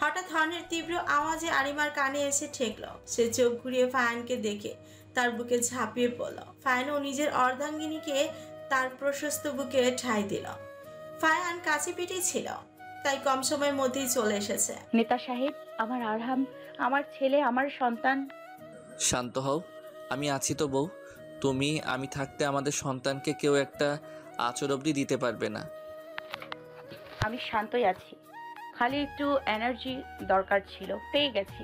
হঠাৎ হর্নের তীব্র আওয়াজে আরিমার কানে এসে ঠেকল। সে চোখ ঘুরিয়ে ফায়ানকে দেখে তার বুকে ঝাঁপিয়ে পড়ল। ফায়ানও নিজের অর্ধাঙ্গিনীকে তার প্রশস্ত বুকে ঠাঁই দিল। ফায়ান কাছে পিঠেই ছিল, তাই কম সময়ের মধ্যেই চলে এসেছে। নেতা সাহেব, আমার আরহাম, আমার ছেলে, আমার সন্তান। শান্ত হও, আমি আছি তো বউ। আমি থাকতে আমাদের সন্তানকে কেউ একটা আঁচড় অবধি দিতে পারবে না। আমি শান্তই আছি, খালি একটু এনার্জি দরকার ছিল, পেয়ে গেছি।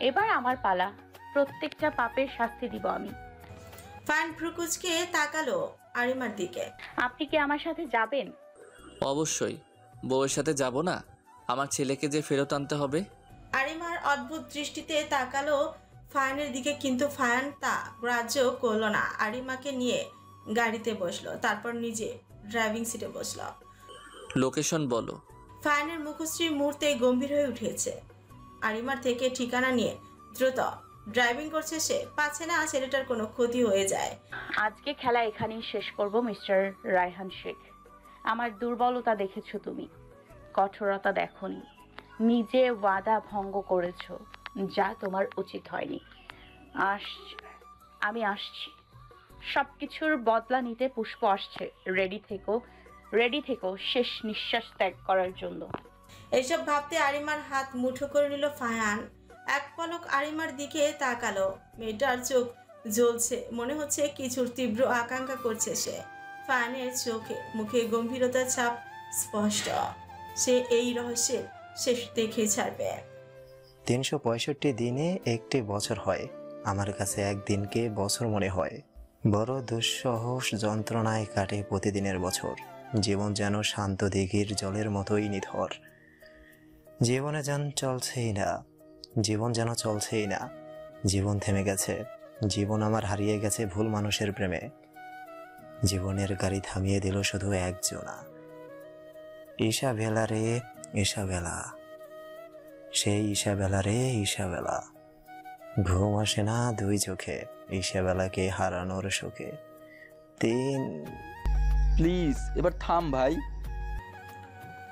এবার আমার পালা, প্রত্যেকটা পাপের শাস্তি দিব আমি। ফায়ান ভ্রুকুচকে তাকালো আরিমার দিকে। আপনি কি আমার সাথে যাবেন? অবশ্যই, বউয়ের সাথে যাব না? আমার ছেলেকে যে ফেরত আনতে হবে। আরিমার অদ্ভুত দৃষ্টিতে তাকালো ফায়ানের দিকে, কিন্তু ফায়ান তা গ্রাহ্য করলো না। আরিমাকে নিয়ে গাড়িতে বসলো, তারপর নিজে ড্রাইভিং সিটে বসলো। লোকেশন বলো। ফায়ানের মুখশ্রী মুহূর্তে গম্ভীর হয়ে উঠেছে। আরিমার থেকে ঠিকানা নিয়ে দ্রুত ড্রাইভিং করছে সে, পাচ্ছে না ছেলেটার কোনো ক্ষতি হয়ে যায়। আজকে খেলা এখানেই শেষ করব মিস্টার রায়হান শেখ। আমার দুর্বলতা দেখেছো তুমি, কঠোরতা দেখোনি, নিজে ওয়াদা ভঙ্গ করেছো, যা তোমার উচিত হয়নি। আমি আসছি, সব কিছুর বদলা নিতে পুষ্প আসছে। রেডি থেকো শেষ নিঃশ্বাস ত্যাগ করার জন্য। এইসব ভাবতে আরিমার হাত মুঠো করে নিল ফায়ান। এক পলক আরিমার দিকে তাকালো। মেয়েটার চোখ জ্বলছে, মনে হচ্ছে কিছুর তীব্র আকাঙ্ক্ষা করছে সে। ফায়ানের চোখে মুখে গম্ভীরতার ছাপ স্পষ্ট। সে এই রহস্যের শেষ দেখে ছাড়বে। 365 দিনে একটি বছর হয়। আমার কাছে একদিনকে বছর মনে হয়। বড় দুঃসহ যন্ত্রণায় কাটে প্রতিদিনের বছর। জীবন যেন শান্ত দিঘির জলের মতোই নিথর। জীবনে যেন চলছেই না। জীবন থেমে গেছে। জীবন আমার হারিয়ে গেছে ভুল মানুষের প্রেমে। জীবনের গাড়ি থামিয়ে দিল শুধু একজনা। ঈশাবেলা রে ঈশাবেলা, সেই ঈশাবেলা রে ঈশাবেলা। ঘুম আসে না দুই চোখে, ঈশাবেলাকে হারানোর শোকে। প্লিজ এবার থাম ভাই।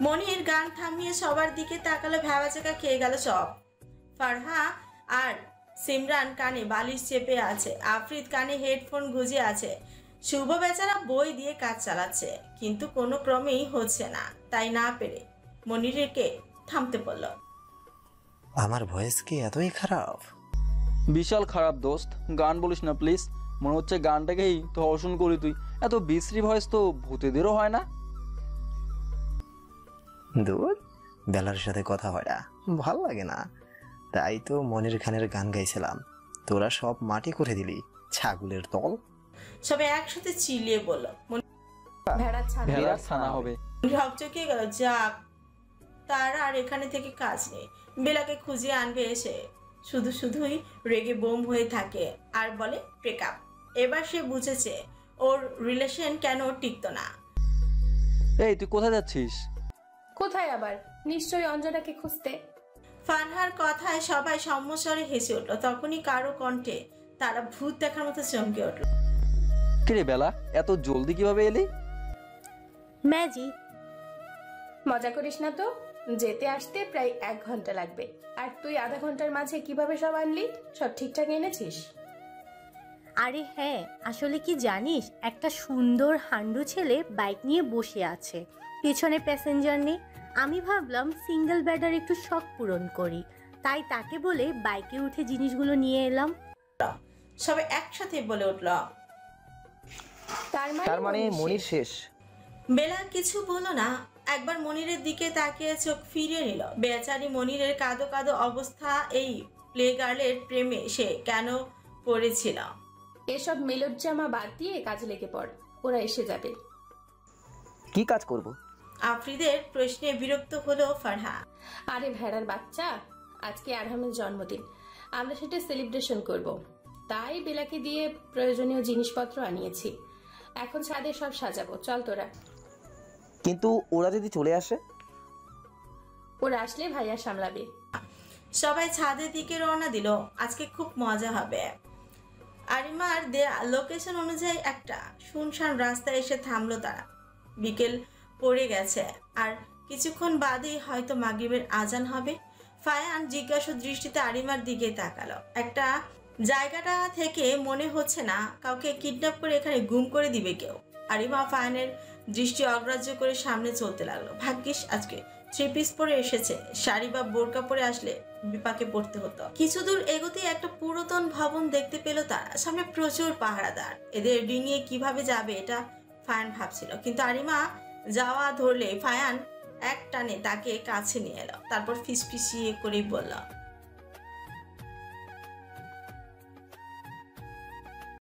মনির গান থামিয়ে সবার দিকে তাকালো, ভ্যাবাচাকা খেয়ে গেল সব। ফারহা আর সিমরান কানে বালিশ চেপে আছে, আফরিদ কানে হেডফোন গুজে আছে। শুভ বেচারা বই দিয়ে কাজ চালাচ্ছে, কিন্তু কোনো ক্রমেই হচ্ছে না। তাই না পেরে মনিরকে থামতে বলল। আমার ভয়েস কি এতই খারাপ? বিশাল খারাপ দোস্ত, গান বলিস না প্লিজ। মনে হচ্ছে গানটাকেই ধর্ষণ করি তুই। এত বিশ্রী ভয়েস তো ভূতেদেরও হয় না। দূর, বেলার সাথে কথা হয় না, ভাল লাগে না। তাই তো মনির খানের গান গাইছিলাম, তোরা সব মাটি করে দিলি, ছাগলের দল। সবাই একসাথে চিল্লিয়ে বলল। ভেড়ার ছানা হবে। হকচকিয়ে গেল। যাক, তার আর এখানে থেকে কাজ নেই। বেলাকে খুঁজে আনবে এসে। শুধুই রেগে বোম হয়ে থাকে আর বলে ব্রেকআপ। এবার সে বুঝেছে ওর রিলেশন কেন টিকতো না। এই তুই কোথায় যাচ্ছিস? কোথায় আবার? নিশ্চয়ই অঞ্জনাকে খুঁজতে। ফারহার কথায় সবাই সম্মস্বরে হেসে উঠল। তখনই কারো কণ্ঠে তারা ভূত দেখার মতো চমকে উঠল। কিরে বেলা, এত জলদি কিভাবে এলি? ম্যাজিক। মজা করিস না তো, যেতে আসতে প্রায় 1 ঘন্টা লাগবে। আর তুই আধা ঘন্টার মাঝে কিভাবে সব আনলি? সব ঠিকঠাক এনেছিস? আরে হ্যাঁ, আসলে কি জানিস, একটা সুন্দর হান্ডু ছেলে বাইক নিয়ে বসে আছে, পেছনে প্যাসেঞ্জার নেই। আমি ভাবলাম সিঙ্গেল বেডার একটু শখ পূরণ করি, তাই তাকে বলে বাইকে উঠে জিনিসগুলো নিয়ে এলাম। সবাই একসাথে বলে উঠল। তার মানে মনির শেষ। বেলা কিছু বলল না, একবার মনিরের দিকে তাকিয়ে চোখ ফিরিয়ে নিল। বেচারি মনিরের কাঁদো কাঁদো অবস্থা। এই প্লে গার্লের প্রেমে সে কেন পড়েছিল? এসব মেলোড্রামা বাদ দিয়ে কাজে লেগে পড়, ওরা এসে যাবে। কি কাজ করব? আফরিদের প্রশ্নে বিরক্ত হলো ফারহা। আরে ভেড়ার বাচ্চা, আজকে আরহামের জন্মদিন, আমরা সেটা সেলিব্রেশন করব। তাই বেলাকে দিয়ে প্রয়োজনীয় জিনিসপত্র আনিয়েছি। এখন ছাদে সব সাজাবো, চল তোরা। কিন্তু ওরা যদি চলে আসে? ওরা আসলে ভাইয়া সামলাবে। সবাই ছাদের দিকে রওনা দিল। আজকে খুব মজা হবে। আরিমার দেয়া লোকেশন অনুযায়ী একটা শুনশান রাস্তায় এসে থামলো তারা। বিকেল পড়ে গেছে, আর কিছুক্ষণ বাদেই হয়তো মাগরিবের আজান হবে। ফায়ান জিজ্ঞাসু দৃষ্টিতে আরিমার দিকে তাকালো। একটা জায়গাটা থেকে মনে হচ্ছে না কাউকে কিডন্যাপ করে এখানে গুম করে দিবে কেউ। আরিমা ফায়ানের দৃষ্টি অগ্রাহ্য করে সামনে চলতে লাগলো। ভাগ্যিস আজকে 3 পিস পরে এসেছে, শাড়ি বা বোরকা পরে আসলে বিপাকে পড়তে হতো। কিছু দূর এগোতেই একটা পুরাতন ভবন দেখতে পেল তারা। সামনে প্রচুর পাহারাদার। এদের ডিঙিয়ে কিভাবে যাবে এটা ফায়ান ভাবছিল, কিন্তু আরিমা যাওয়া ধরলে ফায়ান এক টানে তাকে কাছে নিয়ে এলো। তারপর ফিসফিসিয়ে করেই বলল,